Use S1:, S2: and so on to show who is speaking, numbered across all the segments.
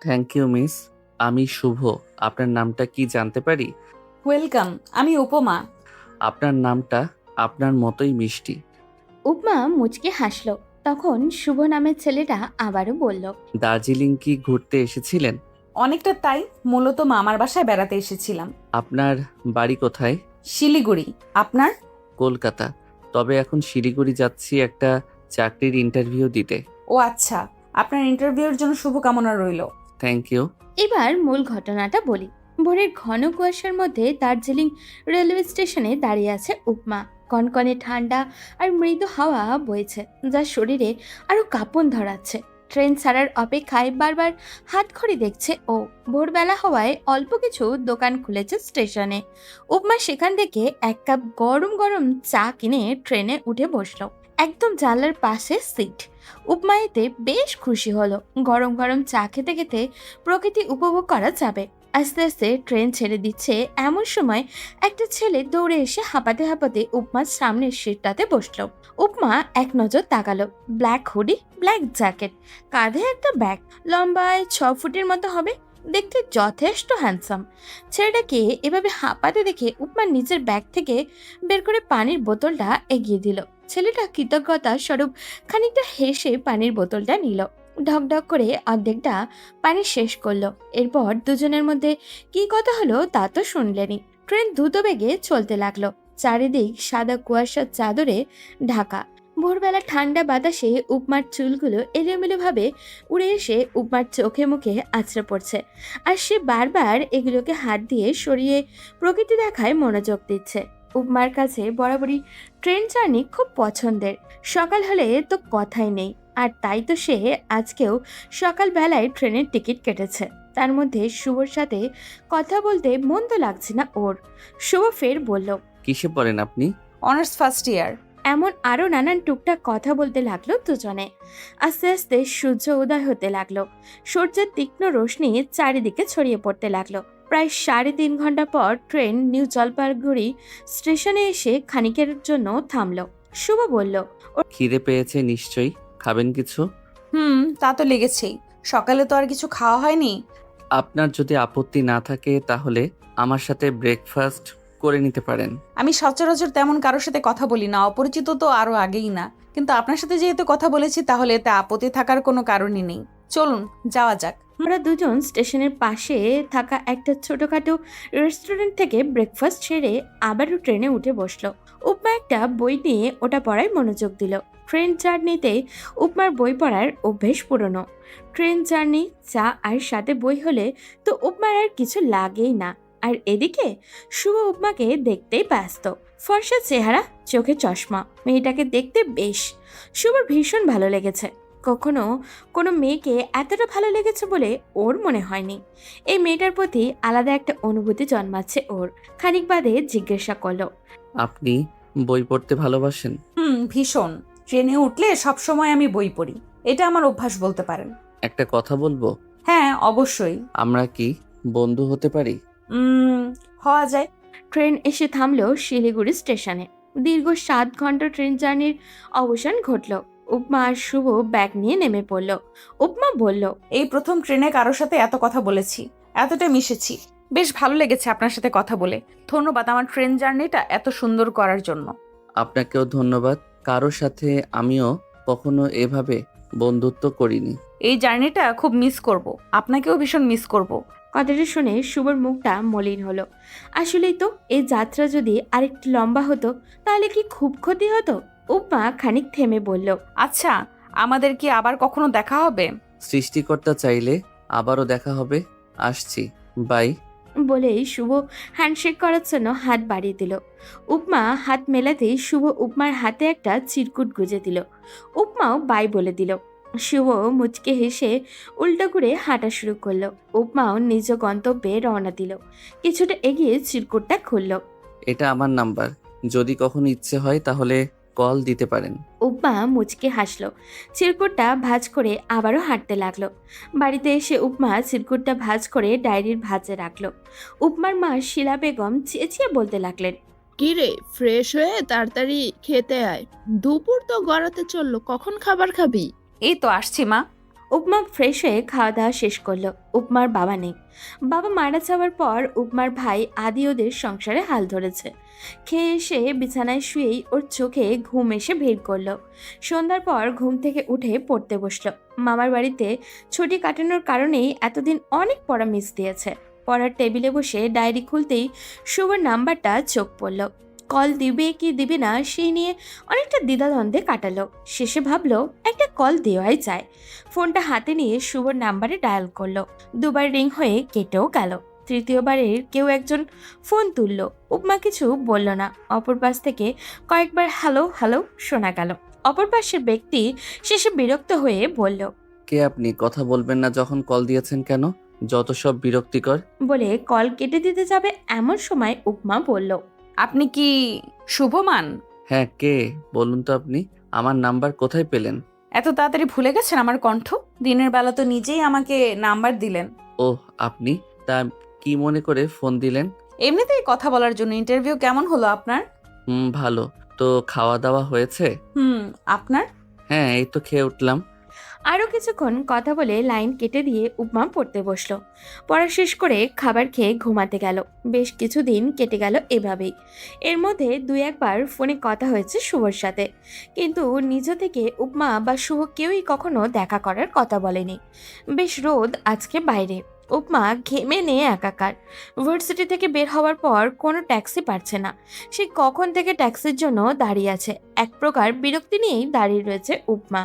S1: Thank you miss. আমি শুভ। আপনার নামটা কি জানতে পারি?
S2: ওয়েলকাম, আমি উপমা।
S1: আপনার নামটা আপনার মতোই মিষ্টি।
S3: উপমা মুচকে হাসল। তখন শুভ নামের ছেলেটা আবারও বলল,
S1: দার্জিলিং কি ঘুরতে এসেছিলেন?
S2: অনেকটা তাই, মূলত মামার বাসায় বেড়াতে এসেছিলাম।
S1: আপনার বাড়ি কোথায়?
S2: শিলিগুড়ি। আপনার?
S1: কলকাতা। তবে এখন শিলিগুড়ি যাচ্ছি একটা চাকরির ইন্টারভিউ দিতে।
S2: ও আচ্ছা, আপনার ইন্টারভিউর জন্য শুভকামনা রইল।
S1: Thank you.
S3: এবার মূল ঘটনাটা বলি। ভোরের ঘন কুয়াশার মধ্যে দার্জিলিং রেলওয়ে স্টেশনে দাঁড়িয়ে আছে উপমা। কনকনে ঠান্ডা আর মৃদু হাওয়া বইছে, যা শরীরে আরো কাঁপন ধরাচ্ছে। ট্রেন ছাড়ার অপেক্ষায় বারবার হাত ঘড়ি দেখছে ও। ভোরবেলা হওয়ায় অল্প কিছু দোকান খুলেছে স্টেশনে। উপমা সেখান থেকে এক কাপ গরম গরম চা কিনে ট্রেনে উঠে বসলো। একদম জানলার পাশে সিট। উপমা এতে বেশ খুশি হলো। গরম গরম চা খেতে খেতে প্রকৃতি উপভোগ করা যাবে। আস্তে আস্তে ট্রেন ছেড়ে দিচ্ছে এমন সময় একটা ছেলে দৌড়ে এসে হাঁপাতে হাঁপাতে উপমার সামনের সিটটাতে বসলো। উপমা এক নজর তাকালো। ব্ল্যাক হুডি, ব্ল্যাক জ্যাকেট, কাঁধে একটা ব্যাগ, লম্বায় 6 ফুটের মতো হবে। দেখতে যথেষ্ট হ্যান্ডসাম। ছেলেটাকে এভাবে হাঁপাতে দেখে উপমার নিজের ব্যাগ থেকে বের করে পানির বোতলটা এগিয়ে দিল। ছেলেটা কৃতজ্ঞতা স্বরূপ খানিকটা হেসে পানির বোতলটা নিল। ঢকঢক করে অর্ধেকটা পানি শেষ করলো। এরপর দুজনের মধ্যে কি কথা হলো তা তো শুনলেনি। ট্রেন দ্রুত বেগে চলতে লাগলো। চারিদিক সাদা কুয়াশার চাদরে ঢাকা। ভোরবেলা ঠান্ডা বাতাসে উপমার চুলগুলো এলোমেলো ভাবে উড়ে এসে উপমার চোখে মুখে আছড়ে পড়ছে। আর সে বারবার এগুলোকে হাত দিয়ে সরিয়ে প্রকৃতি দেখায় মনোযোগ দিচ্ছে। উপমার কাছে বরাবরই ট্রেন জার্নি খুব পছন্দের। সকাল হলে তো কথাই নেই। আর তাই তো সে আজকেও সকালবেলায় ট্রেনের টিকিট কেটেছে। তার মধ্যে শুভর সাথে কথা বলতে মন্দ লাগছে না ওর। শুভ ফের বলল,
S1: কিসে পড়েন আপনি?
S2: Honours first year.
S3: এমন আরো নানান টুকটাক কথা বলতে লাগলো দুজনে। আস্তে আস্তে সূর্য উদয় হতে লাগলো। সূর্যের তীক্ষ্ণ রশ্মি চারিদিকে ছড়িয়ে পড়তে লাগলো। প্রায় 3.5 ঘন্টা পর ট্রেন নিউ জলপাইগুড়ি স্টেশনে এসে খানিকের জন্য থামলো। শুভ বলল,
S1: খিদে পেয়েছে নিশ্চয়ই, খাবেন কিছু?
S2: তা তো লেগেছেই। সকালে তো আর কিছু খাওয়া হয়নি।
S1: আপনার যদি আপত্তি না থাকে তাহলে আমার সাথে ব্রেকফাস্ট করে নিতে পারেন।
S2: আমি সচরাচর তেমন কারোর সাথে কথা বলি না, অপরিচিত তো আরো আগেই না। কিন্তু আপনার সাথে যেহেতু কথা বলেছি তাহলে এতে আপত্তি থাকার কোনো কারণই নেই। চলুন যাওয়া যাক।
S3: আমরা দুজন স্টেশনের পাশে থাকা একটা ছোটখাটো রেস্টুরেন্ট থেকে ব্রেকফাস্ট সেরে আবারও ট্রেনে উঠে বসলো। উপমা একটা বই নিয়ে ওটা পড়ায় মনোযোগ দিল। ট্রেন জার্নিতে উপমার বই পড়ার অভ্যেস পুরনো। ট্রেন জার্নি, চা আর সাথে বই হলে তো উপমার আর কিছু লাগেই না। আর এদিকে শুভ উপমাকে দেখতেই ব্যস্ত। ফর্সা চেহারা, চোখে চশমা, মেয়েটাকে দেখতে বেশ। শুভর ভীষণ ভালো লেগেছে। কখনো কোনো মেয়েকে এতটা ভালো লেগেছে বলে ওর মনে হয়নি। এই মেয়েটার প্রতি আলাদা একটা অনুভূতি জন্মাচ্ছে ওর। খানিক বাদে জিজ্ঞাসা করলো,
S1: আপনি বই পড়তে ভালোবাসেন?
S2: ভীষণ। ট্রেনে উঠলে সবসময় আমি বই পড়ি। এটা আমার অভ্যাস বলতে পারেন।
S1: একটা কথা বলবো?
S2: হ্যাঁ, অবশ্যই।
S1: আমরা কি বন্ধু হতে পারি?
S2: হওয়া যায়।
S3: ট্রেন এসে থামলো শিলিগুড়ি স্টেশনে। দীর্ঘ 7 ঘন্টা ট্রেন জার্নির অবসান ঘটলো। উপমা আর শুভ ব্যাগ নিয়ে নেমে পড়ল। উপমা বলল,
S2: এই প্রথম ট্রেনে কারোর সাথে এত কথা বলেছি, এতটা মিশেছি। বেশ ভালো লেগেছে আপনার সাথে কথা বলে। ধন্যবাদ আমার ট্রেন জার্নিটা এত সুন্দর করার জন্য।
S1: আপনাকেও ধন্যবাদ। কারোর সাথে আমিও কখনো এভাবে বন্ধুত্ব করিনি।
S2: এই জার্নিটা খুব মিস করব, আপনাকেও ভীষণ মিস করব।
S3: কথাটা শুনে শুভর মুখটা মলিন হলো। আসলেই তো, এই যাত্রা যদি আরেকটু লম্বা হতো তাহলে কি খুব ক্ষতি হতো? উপমা খানিক থেমে বলল,
S2: আচ্ছা, আমাদের কি আবার কখনো দেখা হবে?
S1: সৃষ্টিকর্তা চাইলে আবারও দেখা হবে। আসছি, বাই।
S3: বলেই শুভ হ্যান্ডশেক করার জন্য হাত বাড়িয়ে দিল। উপমা হাত মেলাতেই শুভ উপমার হাতে একটা চিরকুট গুজে দিল। উপমাও বাই বলে দিল। শুভ মুচকে হেসে উল্টো করে হাঁটা শুরু করলো। উপমাও নিজ গন্তব্যে রওনা দিল। কিছুটা এগিয়ে চিরকুটটা খুলল।
S1: এটা আমার নাম্বার, যদি কখনো ইচ্ছে হয় তাহলে কল দিতে পারেন।
S3: উপমা মুচকে হাসলো। চিরকুটটা ভাঁজ করে আবারও হাঁটতে লাগলো। বাড়িতে এসে উপমা চিরকুটটা ভাঁজ করে ডায়েরির ভাঁজে রাখলো। উপমার মা শিলা বেগম চেঁচিয়ে বলতে লাগলেন,
S4: কি রে, ফ্রেশ হয়ে তাড়াতাড়ি খেতে আয়। দুপুর তো গড়াতে চললো, কখন খাবার খাবি?
S2: এই তো আসছি মা।
S3: উপমা ফ্রেশ হয়ে খাওয়া দাওয়া শেষ করলো। উপমার বাবা নেই। বাবা মারা যাওয়ার পর উপমার ভাই আদি ওদের সংসারে হাল ধরেছে। খেয়ে এসে বিছানায় শুয়েই ওর চোখে ঘুম এসে ভিড় করলো। সন্ধ্যার পর ঘুম থেকে উঠে পড়তে বসলো। মামার বাড়িতে ছুটি কাটানোর কারণেই এতদিন অনেক পড়া মিস দিয়েছে। পড়ার টেবিলে বসে ডায়েরি খুলতেই শুভর নাম্বারটা চোখ পড়ল। কল দিবে কি দিবে না সেই নিয়ে অনেকটা দ্বিধাদ্বন্দ্বে কাটালো। শেষে ভাবলো একটা কল দেওয়াই যায়। ফোনটা হাতে নিয়ে শুভর নাম্বারে ডায়াল করলো। দুবার রিং হয়ে কেটেও গেল। তৃতীয়বারের কেউ একজন ফোন তুলল। উপমা কিছু বলল না। অপর পাশ থেকে কয়েকবার হ্যালো হ্যালো শোনা গেল। অপর পাশের ব্যক্তি শেষে বিরক্ত হয়ে বলল,
S1: কে আপনি? কথা বলবেন না যখন কল দিয়েছেন কেন? যত সব বিরক্তিকর।
S3: বলে কল কেটে দিতে যাবে এমন সময় উপমা বলল,
S2: আপনি কি শুভমান?
S1: হ্যাঁ, কে বলুন তো আপনি? আমার নাম্বার কোথায় পেলেন?
S2: এত তাড়াতাড়ি ভুলে গেছেন আমার কণ্ঠ? দিনের বেলা তো নিজেই আমাকে নাম্বার দিলেন।
S1: ওহ, আপনি? তা কি মনে করে ফোন দিলেন?
S2: এমনিতেই কথা বলার জন্য। ইন্টারভিউ কেমন হলো আপনার?
S1: ভালো। তো খাওয়া দাওয়া হয়েছে?
S2: আপনার?
S1: হ্যাঁ, এই তো খেয়ে উঠলাম।
S3: আরও কিছুক্ষণ কথা বলে লাইন কেটে দিয়ে উপমা পড়তে বসলো। পড়া শেষ করে খাবার খেয়ে ঘুমাতে গেল। বেশ কিছুদিন কেটে গেল এভাবেই। এর মধ্যে দুই একবার ফোনে কথা হয়েছে শুভর সাথে, কিন্তু নিজ থেকে উপমা বা শুভ কেউই কখনো দেখা করার কথা বলেনি। বেশ রোদ আজকে বাইরে। উপমা ঘেমে নিয়ে একাকার। ভার্সিটি থেকে বের হওয়ার পর কোনো ট্যাক্সি পাচ্ছে না। সে কখন থেকে ট্যাক্সির জন্য দাঁড়িয়ে আছে। এক প্রকার বিরক্তি নিয়েই দাঁড়িয়ে রয়েছে উপমা।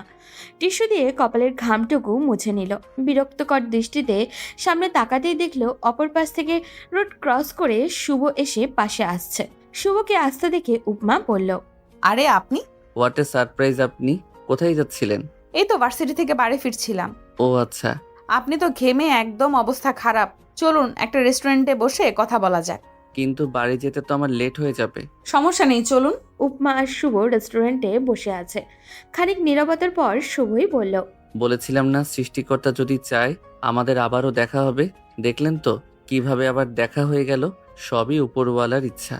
S3: টিস্যু দিয়ে কপালের ঘামটুকু মুছে নিল। বিরক্তকর দৃষ্টিতে সামনে তাকাতেই দেখল অপর পাশ থেকে রোড ক্রস করে শুভ এসে পাশে আসছে। শুভকে আসতে দেখে উপমা বলল,
S2: আরে আপনি?
S1: What a surprise! আপনি কোথায় যাচ্ছিলেন?
S2: এই তো ভার্সিটি থেকে বাড়ি ফিরছিলাম।
S1: ও আচ্ছা।
S2: আপনি তো ঘেমে একদম অবস্থা খারাপ। চলুন একটা রেস্টুরেন্টে বসে কথা বলা যাক।
S1: কিন্তু বাড়ি যেতে তো আমার লেট হয়ে যাবে।
S2: সমস্যা নেই, চলুন।
S3: উপমা আর শুভ রেস্টুরেন্টে বসে আছে। খানিক নীরবতার পর শুভই বলল,
S1: বলেছিলাম না, সৃষ্টিকর্তা যদি চায় আমাদের আবারও দেখা হবে। দেখলেন তো কিভাবে আবার দেখা হয়ে গেল। সবই উপরওয়ালার ইচ্ছা।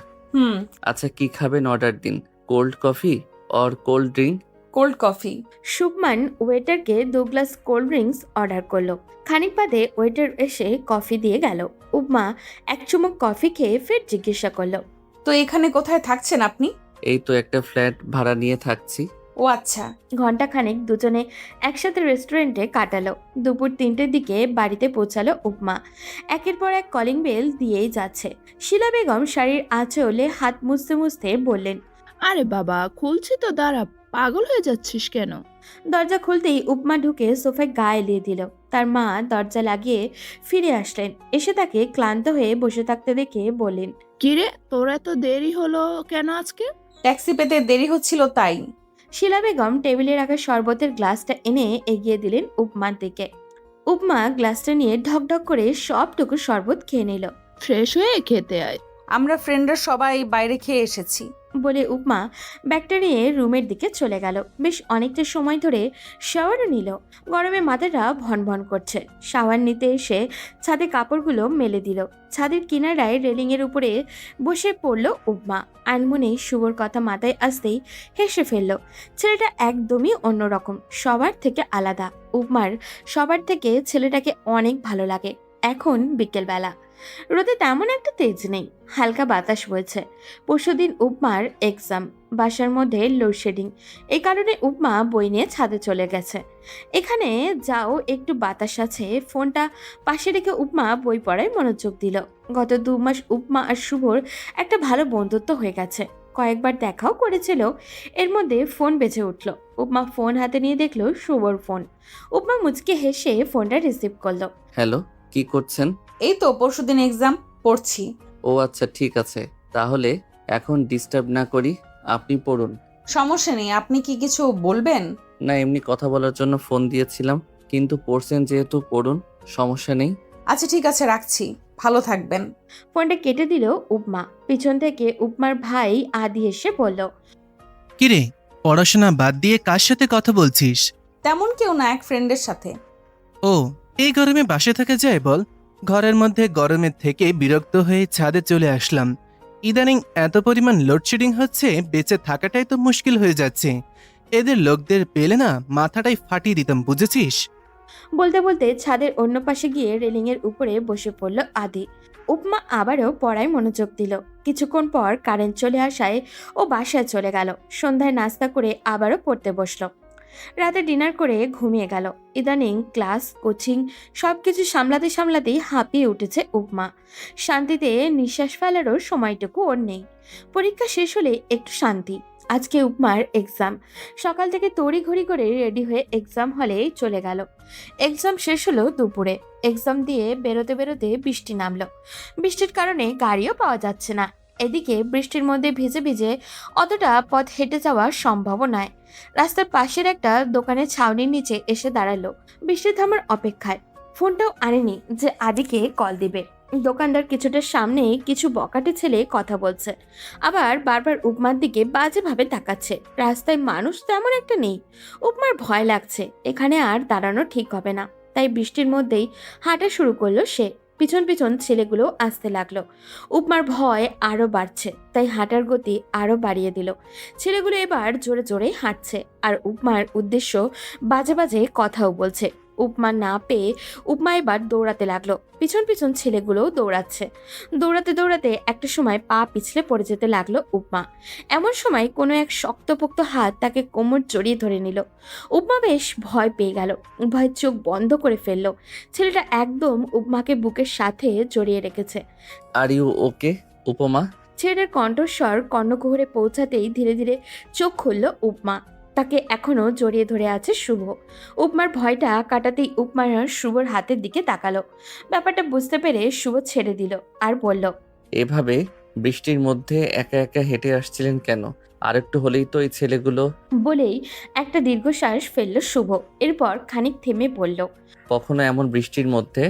S1: আচ্ছা, কি খাবেন অর্ডার দিন। Cold coffee or cold drink?
S2: Cold coffee.
S3: Shubhman ওয়েটারকে 2 গ্লাস কোল্ড ড্রিঙ্কস অর্ডার করলো। খানিক বাদে ওয়েটার এসে কফি দিয়ে গেল। উপমা এক চুমুক কফি খেয়ে ফের জিজ্ঞাসা করলো,
S2: তো এখানে কোথায় থাকছেন আপনি?
S1: এই তো একটা ফ্ল্যাট ভাড়া নিয়ে থাকছি।
S2: ও আচ্ছা।
S3: ঘন্টাখানেক দুজনে একসাথে রেস্টুরেন্টে কাটালো। দুপুর 3টের দিকে বাড়িতে পৌঁছালো উপমা। একের পর এক কলিং বেল দিয়েই যাচ্ছে। শিলা বেগম শাড়ির আঁচলে হাত মুছতে মুছতে বললেন,
S4: আরে বাবা, খুলছি তো, দাঁড়া। পাগল হয়ে যাচ্ছিস কেন?
S3: দরজা খুলতেই উপমা ঢুকে সোফায় গা এলিয়ে দিল। তার মা দরজা লাগিয়ে ফিরে আসলেন। এসে তাকে ক্লান্ত হয়ে বসে থাকতে দেখে বললেন,
S4: কিরে, তোর এত দেরি হলো কেন আজকে?
S2: ট্যাক্সি পেতে দেরি হচ্ছিল তাই।
S3: শিলা বেগম টেবিলে রাখা শরবতের গ্লাসটা এনে এগিয়ে দিলেন উপমার দিকে। উপমা গ্লাসটা নিয়ে ঢকঢক করে সবটুকু শরবত খেয়ে নিল।
S4: ফ্রেশ হয়ে খেতে আয়।
S2: আমরা ফ্রেন্ডরা সবাই বাইরে খেয়ে এসেছি।
S3: বলে উপমা ব্যাগটা নিয়ে রুমের দিকে চলে গেল। বেশ অনেকটা সময় ধরে শাওয়ারও নিল। গরমে মাথাটা ভনভন করছে। শাওয়ার নিতে এসে ছাদে কাপড়গুলো মেলে দিল। ছাদের কিনারায় রেলিংয়ের উপরে বসে পড়ল উপমা। আনমনেই শুভর কথা মাথায় আসতেই হেসে ফেলল। ছেলেটা একদমই অন্যরকম, সবার থেকে আলাদা। উপমার সবার থেকে ছেলেটাকে অনেক ভালো লাগে। এখন বিকেলবেলা, রোদে তেমন একটা তেজ নেই, হালকা বাতাস বইছে। পরশুদিন উপমার এক্সাম, বাসার মধ্যে লোডশেডিং। এই কারণে উপমা বই নিয়ে ছাদে চলে গেছে। এখানে যাও একটু বাতাস আছে। ফোনটা পাশে রেখে উপমা বই পড়ায় মনোযোগ দিল। গত 2 মাস উপমা আর শুভর একটা ভালো বন্ধুত্ব হয়ে গেছে। কয়েকবার দেখাও করেছিল। এর মধ্যে ফোন বেজে উঠল। উপমা ফোন হাতে নিয়ে দেখলো শুভর ফোন। উপমা মুচকে হেসে ফোনটা রিসিভ করলো।
S1: হ্যালো, কি করছেন?
S2: এই তো পরশুদিন এক্সাম পড়ছি।
S1: ও আচ্ছা, ঠিক আছে। তাহলে এখন ডিস্টার্ব না করি, আপনি পড়ুন।
S2: সমস্যা নেই, আপনি কি কিছু বলবেন?
S1: না, এমনি কথা বলার জন্য ফোন দিয়েছিলাম, কিন্তু পড়ছেন যেহেতু পড়ুন, সমস্যা নেই।
S2: আচ্ছা ঠিক আছে, রাখছি। ভালো থাকবেন।
S3: ফোনটা কেটে দিল উপমা। পিছন থেকে উপমার ভাই আদি এসে বলল,
S5: কিরে, পড়াশোনা বাদ দিয়ে কার সাথে কথা বলছিস?
S2: তেমন কেউ না, এক ফ্রেন্ডের সাথে।
S5: ও, এই গরমে বাসে থাকা যায় বল? ঘরের মধ্যে গরমের থেকে বিরক্ত হয়ে ছাদে চলে আসলাম। ইদানিং এত পরিমাণ লোডশেডিং হচ্ছে, বেঁচে থাকাটাই তো মুশকিল হয়ে যাচ্ছে। এদের লোকদের পেলে না মাথাটাই ফাটিয়ে দিতাম, বুঝেছিস?
S3: বলতে বলতে ছাদের অন্য পাশে গিয়ে রেলিংয়ের উপরে বসে পড়ল আদি। উপমা আবারও পড়ায় মনোযোগ দিল। কিছুক্ষণ পর কারেন্ট চলে আসায় ও বাসায় চলে গেল। সন্ধ্যায় নাস্তা করে আবারও পড়তে বসলো। রাতে ডিনার করে ঘুমিয়ে গেল। ইদানিং ক্লাস, কোচিং সবকিছু সামলাতে সামলাতেই হাঁপিয়ে উঠেছে উপমা। শান্তিতে নিঃশ্বাস ফেলারও সময়টুকু ওর নেই। পরীক্ষা শেষ হলে একটু শান্তি। আজকে উপমার এক্সাম। সকাল থেকে তড়িঘড়ি করে রেডি হয়ে এক্সাম হলে চলে গেল। এক্সাম শেষ হলো দুপুরে। এক্সাম দিয়ে বেরোতে বেরোতে বৃষ্টি নামলো। বৃষ্টির কারণে গাড়িও পাওয়া যাচ্ছে না। এদিকে বৃষ্টির মধ্যে ভিজে ভিজে অতটা পথ হেঁটে যাওয়া সম্ভব নয়। রাস্তার পাশের একটা দোকানের ছাউনির নিচে এসে দাঁড়ালো বৃষ্টি থামার অপেক্ষায়। ফোনটাও আনেনি যে আদিকে কল দিবে। দোকানদার কিছুটা সামনেই কিছু বকাটে ছেলে কথা বলছে, আবার বারবার উপমার দিকে বাজেভাবে তাকাচ্ছে। রাস্তায় মানুষ তেমন একটা নেই। উপমার ভয় লাগছে, এখানে আর দাঁড়ানো ঠিক হবে না। তাই বৃষ্টির মধ্যেই হাঁটা শুরু করলো সে। পিছন পিছন ছেলেগুলো আসতে লাগলো। উপমার ভয় আরো বাড়ছে, তাই হাঁটার গতি আরো বাড়িয়ে দিল। ছেলেগুলো এবার জোরে জোরে হাঁটছে আর উপমার উদ্দেশ্য বাজে বাজে কথাও বলছে। উপমা না পেয়ে উপমা এবার দৌড়াতে লাগলো। পিছন পিছন ছেলেগুলোও দৌড়াচ্ছে। দৌড়াতে দৌড়াতে একটা সময় পা পিছলে পড়ে যেতে লাগলো উপমা। এমন সময় কোনো এক শক্তপোক্ত হাত তাকে কোমর জড়িয়ে ধরে নিল। উপমা বেশ ভয় পেয়ে গেল। ভয়ের চোখ বন্ধ করে ফেললো। ছেলেটা একদম উপমাকে বুকের সাথে জড়িয়ে রেখেছে।
S1: আর ইউ ওকে উপমা?
S3: ছেলের কণ্ঠস্বর কর্ণকুহরে পৌঁছাতেই ধীরে ধীরে চোখ খুলল উপমা। তাকে এখনো জড়িয়ে ধরে আছে শুভ। উপমার ভয়টা কাটাতেই উপমা শুভর হাতের দিকে তাকালো। ব্যাপারটা বুঝতে পেরে শুভ ছেড়ে দিল আর বলল,
S1: এভাবে বৃষ্টির মধ্যে একা একা হেঁটে আসছিলেন কেন? আরেকটু হলেই তো এই ছেলেগুলো।
S3: বলেই একটা দীর্ঘশ্বাস ফেলল শুভ। এরপর খানিক থেমে বলল,
S1: কখনো এমন বৃষ্টির মধ্যে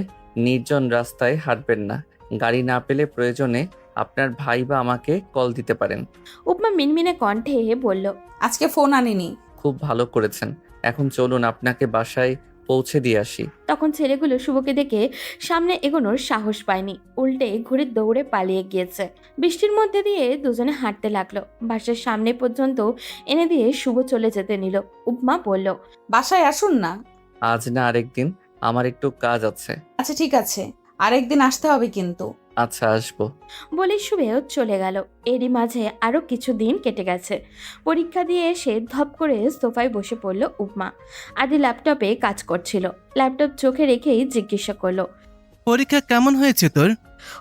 S1: নির্জন রাস্তায় হাঁটবেন না। গাড়ি না পেলে প্রয়োজনে আপনার ভাই বা আমাকে কল দিতে পারেন।
S3: উপমা মিনমিনে কণ্ঠে বলল,
S2: আজকে ফোন আনিনি।
S1: খুব ভালো করেছেন। এখন চলুন আপনাকে বাসায় পৌঁছে দিয়ে আসি।
S3: তখন ছেলেগুলো শুভকে দেখে সামনে এগোনোর সাহস পায়নি, উল্টে ঘুরে দৌড়ে পালিয়ে গিয়েছে। বৃষ্টির মধ্যে দিয়ে দুজনে হাঁটতে লাগলো। বাসার সামনে পর্যন্ত এনে দিয়ে শুভ চলে যেতে নিল। উপমা বলল,
S2: বাসায় আসুন না।
S1: আজ না আরেকদিন, আমার একটু কাজ আছে।
S2: আচ্ছা ঠিক আছে, আরেকদিন আসতে হবে কিন্তু।
S1: আচ্ছা আসবো।
S3: বলে শুভেও চলে গেল। এরই মাঝে আরো কিছুদিন কেটে গেছে। পরীক্ষা দিয়ে এসে ধপ করে সোফায় বসে পড়ল উপমা। আদি ল্যাপটপে কাজ করছিল। ল্যাপটপ চোখে রেখেই জিজ্ঞাসা করলো।
S5: পরীক্ষা কেমন হয়েছে তোর?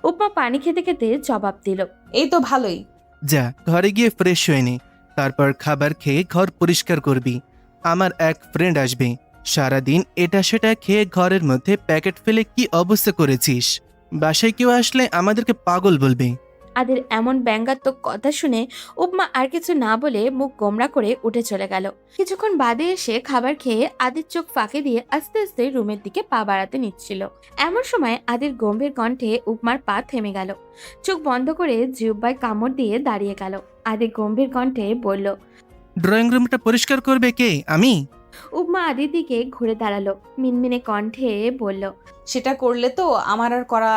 S3: উপমা পানি খেতে খেতে জবাব দিল,
S2: এই তো ভালোই।
S5: যা ঘরে গিয়ে ফ্রেশ হয়ে নে, তারপর খাবার খেয়ে ঘর পরিষ্কার করবি। আমার এক ফ্রেন্ড আসবে, সারাদিন এটা সেটা খেয়ে ঘরের মধ্যে প্যাকেট ফেলে কি অবস্থা করেছিস। বাসায় কেউ আসলে আমাদেরকে পাগল বলবে।
S3: আদির এমন ব্যঙ্গাত্মক কথা শুনে উপমা আর কিছু না বলে মুখ গোমরা করে উঠে চলে গেল। কিছুক্ষণ বাদে এসে খাবার খেয়ে আদির চোখ ফাঁকে দিয়ে আস্তে আস্তে রুমের দিকে পা বাড়াতে নিচ্ছিল। এমন সময় আদির গম্ভীর কণ্ঠে উপমার পা থেমে গেল। চোখ বন্ধ করে জিহ্বায় কামড় দিয়ে দাঁড়িয়ে গেল। আদি গম্ভীর কণ্ঠে বলল,
S5: ড্রয়িং রুমটা পরিষ্কার করবে কে? আমি?
S3: উপমা আদির দিকে ঘুরে দাঁড়ালো। মিনমিনে কণ্ঠে বলল,
S2: সেটা করলে তো আমার আর করা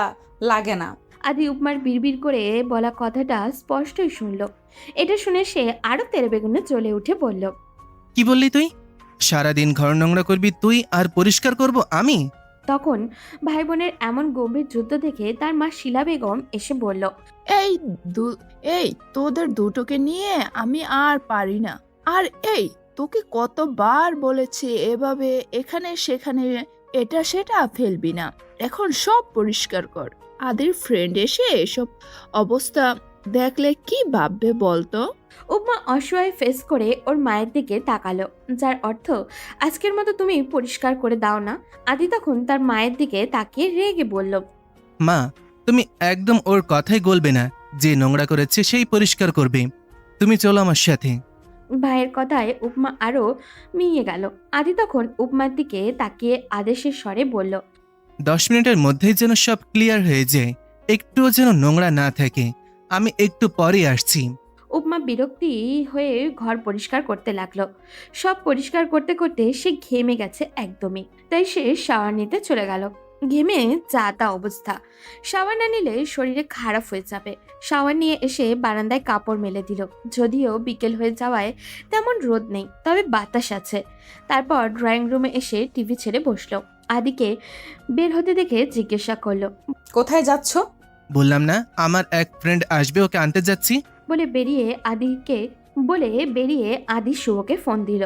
S2: লাগে না।
S3: আদি উপমার বিড়বিড় করে বলা কথাটা স্পষ্টই শুনল। এটা শুনে সে আরো তেরে বেগুনে জ্বলে উঠে বলল,
S5: কি বললি তুই? সারাদিন ঘর নোংরা করবি তুই আর পরিষ্কার করব আমি?
S3: তখন ভাই বোনের এমন গম্ভীর যুদ্ধ দেখে তার মা শিলা বেগম এসে বলল,
S4: এই এই তোদের দুটোকে নিয়ে আমি আর পারি না। আর এই তোকে কতবার বলেছি এভাবে এখানে সেখানে এটা সেটা ফেলবি না, এখন সব পরিষ্কার কর। আদির ফ্রেন্ড এসে এসব অবস্থা দেখলে কি ভাববে বলতো?
S3: উপমা অসহায় ফেস করে ওর মায়ের দিকে তাকালো, যার অর্থ আজকের মতো তুমি পরিষ্কার করে দাও না। আদি তখন তার মায়ের দিকে তাকিয়ে রেগে বলল,
S5: মা, তুমি একদম ওর কথাই গলবে না। যে নোংরা করেছে সেই পরিষ্কার করবে। তুমি চলো আমার সাথে।
S3: ভাইয়ের কথায় উপমা আরো মিয়ে গেল। আদি তখন উপমার দিকে তাকিয়ে আদেশের স্বরে বলল,
S5: 10 মিনিটের মধ্যেই যেন সব ক্লিয়ার হয়ে যায়, একটুও যেন নোংরা না থাকে। আমি একটু পরে আসছি।
S3: উপমা বিরক্তি হয়ে ঘর পরিষ্কার করতে লাগলো। সব পরিষ্কার করতে করতে সে ঘেমে গেছে একদমই, তাই সে শাওয়ার নিতে চলে গেল। ঘেমে যা তা অবস্থা, শাওয়ার না নিলে শরীরে খারাপ হয়ে যাবে। শাওয়ার নিয়ে এসে বারান্দায় কাপড় মেলে দিল। যদিও বিকেল হয়ে যাওয়ায় তেমন রোদ নেই, তবে বাতাস আছে। তারপর ড্রয়িং রুমে এসে টিভি ছেড়ে বসলো। আদিকে বের হতে দেখে জিজ্ঞাসা করলো।
S2: কোথায় যাচ্ছ?
S5: বললাম না আমার এক ফ্রেন্ড আসবে, ওকে আনতে যাচ্ছি।
S3: বলে বেরিয়ে আদি শুভকে ফোন দিল।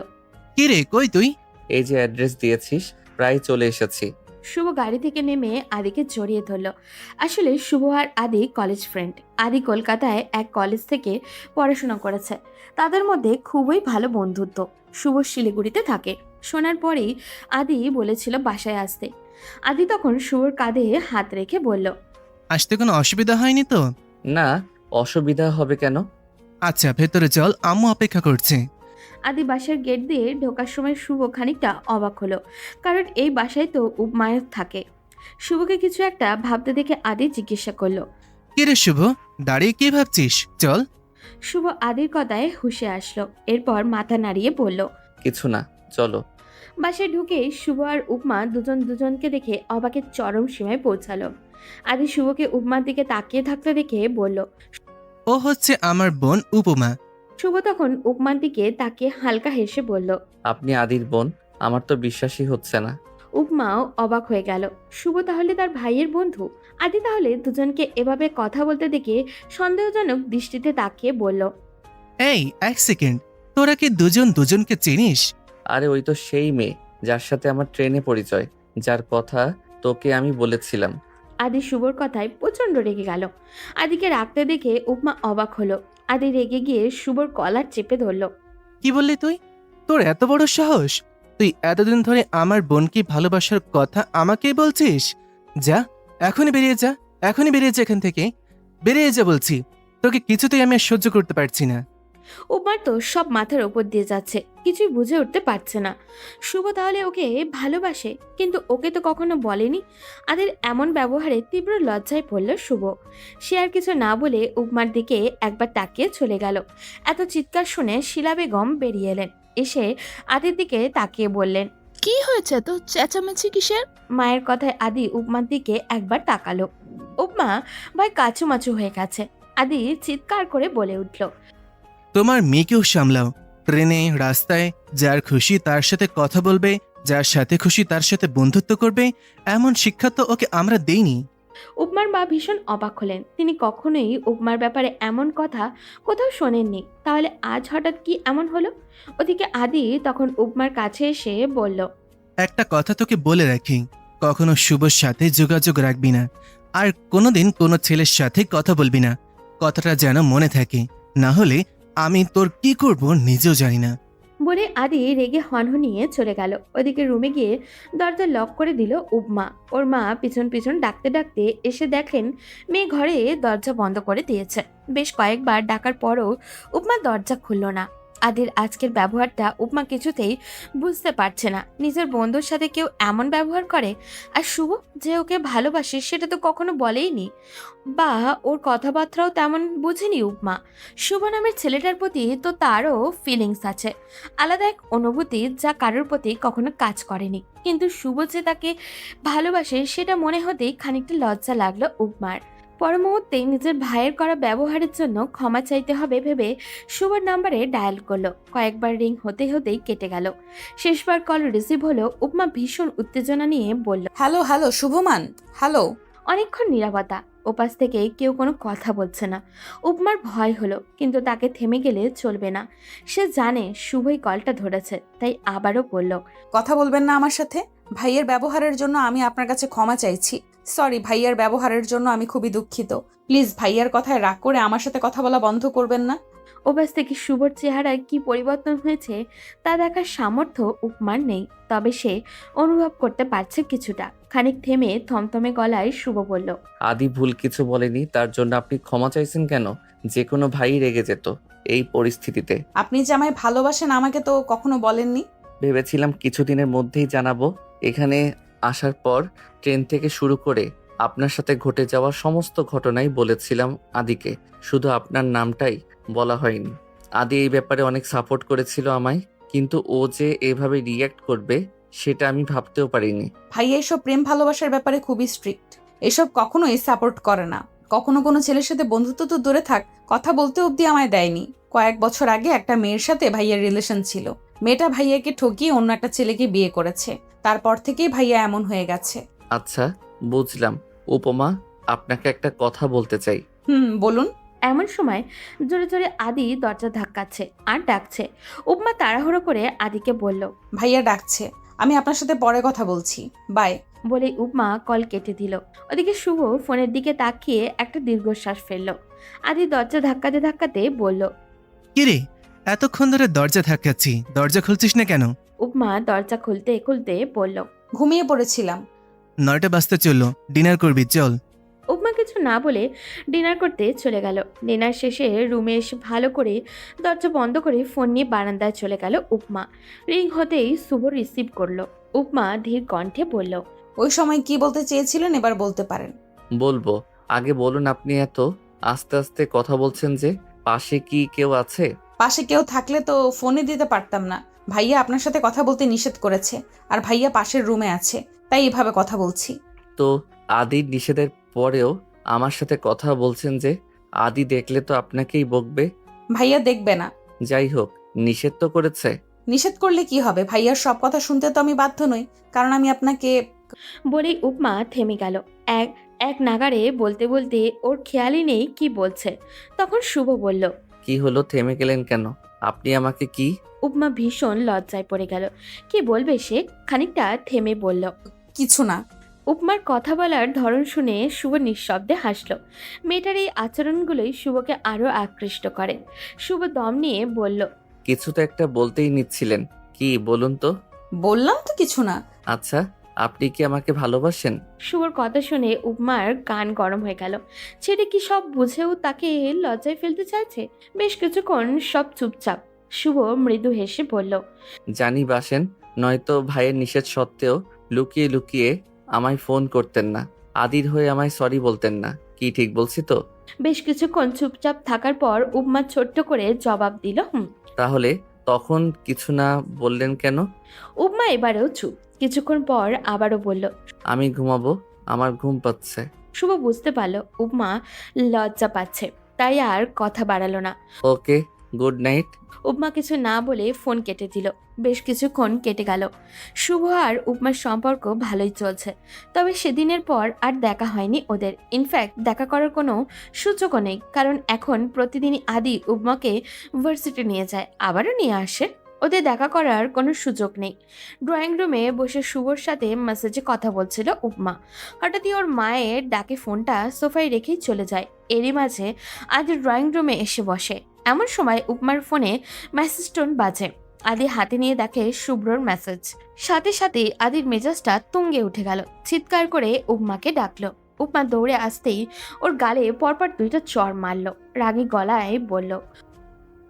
S5: কি রে, কই তুই?
S1: এই যে অ্যাড্রেস দিয়েছিস, প্রায় চলে এসেছি।
S3: শুভ গাড়ি থেকে নেমে আদিকে জড়িয়ে ধরল। আসলে শুভ আর আদি কলেজ ফ্রেন্ড। আদি কলকাতায় এক কলেজ থেকে পড়াশোনা করেছে। তাদের মধ্যে খুবই ভালো বন্ধুত্ব। শুভ শিলিগুড়িতে থাকে। শোনার পরেই আদি বলেছিল বাসায় আসতে। আদি তখন শুভর কাঁধে হাত রেখে বলল,
S5: আসতে কোনো অসুবিধা হয়নি তো?
S1: না, অসুবিধা হবে কেন?
S5: আচ্ছা ভেতরে চল, আম্মু অপেক্ষা করছে।
S3: আদি বাসার গেট দিয়ে ঢোকার সময় শুভ খানিকটা অবাক হলো, কারণ এই বাসায় তো উপমায় থাকে। শুভকে কিছু একটা ভাবতে দেখে আদি জিজ্ঞাসা করলো।
S5: কি রে শুভ, দাঁড়িয়ে কি ভাবছিস? চল।
S3: শুভ আদির কথায় হুঁশে আসলো। এরপর মাথা নাড়িয়ে বলল,
S1: কিছু না, চলো।
S3: বাসায় ঢুকে শুভ আর উপমা দুজনকে দেখে অবাকের চরম সীমায় পৌঁছালো। আদি শুভকে উপমার দিকে তাকিয়ে থাকতে দেখে বলল।
S5: ও হচ্ছে আমার বোন উপমা।
S3: শুভ তখন উপমার দিকে তাকিয়ে হালকা হেসে বলল।
S1: আপনি আদির বোন? আমার তো বিশ্বাসই হচ্ছে না।
S3: উপমাও অবাক হয়ে গেল। শুভ তাহলে তার ভাইয়ের বন্ধু? আদি তাহলে দুজনকে এভাবে কথা বলতে দেখে সন্দেহজনক দৃষ্টিতে তাকিয়ে বলল।
S5: এই এক সেকেন্ড, তোরা কি দুজন দুজনকে চিনিস?
S1: আরে ওই তো সেই মেয়ে যার সাথে আমার ট্রেনে পরিচয়, যার কথা তোকে আমি বলেছিলাম।
S3: আদি শুভর কথায় প্রচন্ড রেগে গেল। আদিকে রাখতে দেখে উপমা অবাক হলো। আদি রেগে গিয়ে শুভর কলার চেপে ধরল।
S5: কি বললি তুই? তোর এত বড় সাহস? তুই এতদিন ধরে আমার বোনকে ভালোবাসার কথা আমাকেই বলছিস? যা, এখনই বেরিয়ে যা, এখনই বেরিয়ে যা এখান থেকে। বেরিয়ে যা বলছি, তোকে কিছুতেই আমি আর সহ্য করতে পারছি না।
S3: উপমার তো সব মাথার ওপর দিয়ে যাচ্ছে, কিছুই বুঝে উঠতে পারছে না। শুভ তাহলে ওকে ভালোবাসে, কিন্তু ওকে তো কখনো বলেনি। আদের এমন ব্যবহারে তীব্র লজ্জায় পড়ল শুভ। সে আর কিছু না বলে উপমার দিকে একবার তাকিয়ে চলে গেল। এত চিৎকার শুনে শিলা বেগম বেরিয়ে এলেন। এসে আদির দিকে তাকিয়ে বললেন।
S4: কি হয়েছে তো চেঁচামেচি কিসের?
S3: মায়ের কথায় আদি উপমার দিকে একবার তাকালো। উপমা ভয় কাচুমাচু হয়ে গেছে। আদি চিৎকার করে বলে উঠল।
S5: তোমার মেয়েকেও সামলাও। ট্রেনে, রাস্তায় যার খুশি তার সাথে কথা বলবে, যার সাথে খুশি তার সাথে বন্ধুত্ব করবে, এমন শিক্ষা তো ওকে আমরা দেইনি।
S3: উপমার মা ভীষণ অবাক হলেন। তিনি কখনোই উপমার ব্যাপারে এমন কথা কোথাও শোনেননি। তাহলে আজ হঠাৎ কি এমন হলো? ওদিকে আদি তখন উপমার কাছে এসে বলল।
S5: একটা কথা তোকে বলে রাখি, কখনো শুভর সাথে যোগাযোগ রাখবি না, আর কোনোদিন কোনো ছেলের সাথে কথা বলবি না। কথাটা যেন মনে থাকে, না হলে আমি তোর কি করব নিজেও জানি না।
S3: বলে আদি রেগে হনহনিয়ে চলে গেল। ওদিকে রুমে গিয়ে দরজা লক করে দিল উপমা। ওর মা পিছন পিছন ডাকতে ডাকতে এসে দেখেন মেয়ে ঘরে দরজা বন্ধ করে দিয়েছে। বেশ কয়েকবার ডাকার পরও উপমা দরজা খুলল না। আদির আজকের ব্যবহারটা উপমা কিছুতেই বুঝতে পারছে না। নিজের বন্ধুর সাথে কেউ এমন ব্যবহার করে? আর শুভ যে ওকে ভালোবাসে সেটা তো কখনো বলেইনি, বা ওর কথাবার্তাও তেমন বুঝেনি উপমা। শুভ নামের ছেলেটার প্রতি তো তারও ফিলিংস আছে, আলাদা এক অনুভূতি যা কারোর প্রতি কখনো কাজ করেনি। কিন্তু শুভ যে তাকে ভালোবাসে সেটা মনে হতেই খানিকটা লজ্জা লাগলো উপমার। পর মুহূর্তেই নিজের ভাইয়ের করা ব্যবহারের জন্য ক্ষমা চাইতে হবে ভেবে শুভর নাম্বারে ডায়াল করলো। কয়েকবার রিং হতেই কেটে গেল। শেষবার কল রিসিভ হলো। উপমা ভীষণ উত্তেজনা নিয়ে বলল।
S2: Hello hello Shubman, hello.
S3: অনেকক্ষণ নীরবতা। ওপাশ থেকে কেউ কোনো কথা বলছে না। উপমার ভয় হলো, কিন্তু তাকে থেমে গেলে চলবে না। সে জানে শুভই কলটা ধরেছে, তাই আবারও বলল।
S2: কথা বলবেন না আমার সাথে? ভাইয়ের ব্যবহারের জন্য আমি আপনার কাছে ক্ষমা চাইছি। সরি, ভাইয়ার ব্যবহারের জন্য আমি খুবই দুঃখিত। প্লিজ ভাইয়ার কথায় রাগ করে আমার সাথে কথা বলা বন্ধ করবেন না।
S3: ওপাশ থেকে শুভর চেহারায় কি পরিবর্তন হয়েছে তা দেখার সামর্থ্য উপমার নেই, তবে সে অনুভব করতে পারছে কিছুটা। খানিক থেমে থমথমে গলায় শুভ বলল।
S1: আদি ভুল কিছু বলেনি, তার জন্য আপনি ক্ষমা চাইছেন কেন? যে কোনো ভাই রেগে যেত এই পরিস্থিতিতে।
S2: আপনি যে আমায় ভালোবাসেন আমাকে তো কখনো বলেননি।
S1: ভেবেছিলাম কিছুদিনের মধ্যেই জানাবো। এখানে আসার পর ট্রেন থেকে শুরু করে আপনার সাথে ঘটে যাওয়া সমস্ত ঘটনাই বলেছিলাম আদিকে, শুধু আপনার নামটাই বলা হয়নি। আদি এই ব্যাপারে অনেক সাপোর্ট করেছিল আমায়, কিন্তু ও যে এভাবে রিয়্যাক্ট করবে সেটা আমি ভাবতেও পারিনি।
S2: ভাইয়া এসব প্রেম ভালোবাসার ব্যাপারে খুবই স্ট্রিক্ট। এসব কখনোই সাপোর্ট করে না। কখনো কোনো ছেলের সাথে বন্ধুত্ব তো দূরে থাক, কথা বলতে অবধি আমায় দেয়নি। কয়েক বছর আগে একটা মেয়ের সাথে ভাইয়ার রিলেশন ছিল। মেয়েটা ভাইয়াকে ঠকিয়ে অন্য একটা ছেলেকে বিয়ে করেছে। তারপর থেকেই ভাইয়া এমন হয়ে গেছে।
S1: আচ্ছা, বুঝলাম। উপমা, আপনাকে একটা কথা বলতে চাই।
S2: বলুন।
S3: এমন সময় জোরে জোরে আদি দরজা ধাক্কাচ্ছে আর ডাকছে। উপমা তাড়াহুড়ো করে আদিকে বলল।
S2: ভাইয়া ডাকছে, আমি আপনার সাথে পরে কথা বলছি, বাই।
S3: বলে উপমা কল কেটে দিল। ওদিকে শুভ ফোনের দিকে তাকিয়ে একটা দীর্ঘশ্বাস ফেলল। আদি দরজা ধাক্কাতে ধাক্কাতে বলল।
S5: কিরে, এতক্ষণ ধরে দরজা ধাক্কাচ্ছি, দরজা খুলছিস না কেন?
S3: উপমা দরজা খুলতে খুলতে বলল।
S2: ঘুমিয়ে পড়েছিলাম।
S5: 9টা বাজতে চললো, ডিনার করবি চল।
S3: উপমা কিছু না বলে ডিনার করতে চলে গেল। ডিনার শেষে রুমে এসে ভালো করে দরজা বন্ধ করে ফোন নিয়ে বারান্দায় চলে গেল উপমা। রিং হতেই শুভ রিসিভ করলো। উপমা ধীর কণ্ঠে বলল।
S2: ওই সময় কি বলতে চেয়েছিলেন এবার বলতে পারেন।
S1: বলবো, আগে বলুন। আপনি এত আস্তে আস্তে কথা বলছেন যে? পাশে কি কেউ আছে?
S2: পাশে কেউ থাকলে তো ফোনে দিতে পারতাম না। ভাইয়া আপনার সাথে কথা বলতে নিষেধ করেছে, আর ভাইয়া পাশের রুমে আছে, তাই এভাবে কথা বলছি।
S1: তো আদির নিষেধের পরেও আমার সাথে কথা বলছেন যে? আদি দেখলে তো আপনাকেই বকবে।
S2: ভাইয়া দেখবে না।
S1: যাই হোক, নিষেধ তো করেছে।
S2: নিষেধ করলে কি হবে? ভাইয়ার সব কথা শুনতে তো আমি বাধ্য নই, কারণ আমি আপনাকে।
S3: বলেই উপমা থেমে গেল। এক এক নাগাড়ে বলতে বলতে ওর খেয়ালই নেই কি বলছে। তখন শুভ বলল।
S1: কি হলো, থেমে গেলেন কেন? আপনি আমাকে কি?
S3: উপমা ভীষণ লজ্জায় পড়ে গেল। কি বলবে সে, খানিকটা থেমে বলল।
S2: কিছু না।
S3: উপমার কথা বলার ধরন শুনে শুভ নিঃশব্দে হাসল। মেয়েটার এই আচরণগুলোই শুভকে আরো আকৃষ্ট করে। শুভ দম নিয়ে বলল।
S1: কিছু তো একটা বলতেই নিচ্ছিলেন, কি বলুন তো?
S2: বললাম তো কিছু না।
S1: আচ্ছা, আপনি কি আমাকে ভালোবাসেন?
S3: শুভর কথা শুনে উপমার গান গরম হয়ে গেল। ছেলে কি সব বুঝেও তাকে লজ্জায় ফেলতে চাইছে? বেশ কিছুক্ষণ সব চুপচাপ। শুভ মৃদু হেসে বলল।
S1: জানি বাসেন, নয়তো ভাইয়ের নিষেধ সত্ত্বেও লুকিয়ে লুকিয়ে আমায় ফোন করতেন না, আদির হয়ে আমায় সরি বলতেন না। কি ঠিক বলছি তো?
S3: বেশ কিছুক্ষণ চুপচাপ থাকার পর উপমা ছোট্ট করে জবাব দিল।
S1: তাহলে তখন কিছু না বললেন কেন?
S3: উপমা এবারেও চুপ। কিছুক্ষণ পর আবারও বলল।
S1: আমি ঘুমাবো, আমার ঘুম পাচ্ছে।
S3: শুভ বুঝতে পারল উপমা লজ্জা পাচ্ছে, তাই আর কথা বাড়ালো না।
S1: ওকে, গুড নাইট।
S3: উপমা কিছু না বলে ফোন কেটে দিল। বেশ কিছুক্ষণ কেটে গেল। শুভ আর উপমার সম্পর্ক ভালোই চলছে, তবে সেদিনের পর আর দেখা হয়নি ওদের। ইনফ্যাক্ট দেখা করার কোনো সুযোগও নেই, কারণ এখন প্রতিদিনই আদি উপমাকে ভার্সিটি নিয়ে যায়, আবারও নিয়ে আসে। ওদের দেখা করার কোনো সুযোগ নেই। ড্রয়িং রুমে বসে শুভর সাথে মেসেজে কথা বলছিল উপমা। হঠাৎই ওর মায়ের ডাকে ফোনটা সোফায় রেখেই চলে যায়। এরই মাঝে আদি ড্রয়িং রুমে এসে বসে। এমন সময় উপমার ফোনে মেসেজ টোন বাজে। আদি হাতে নিয়ে দেখে শুভ্রর মেসেজ। সাথে সাথে আদির মেজাজটা তুঙ্গে উঠে গেল। চিৎকার করে উপমাকে ডাকলো। উপমা দৌড়ে আসতেই ওর গালে পরপর 2টা চড় মারলো। রাগী গলায় বলল।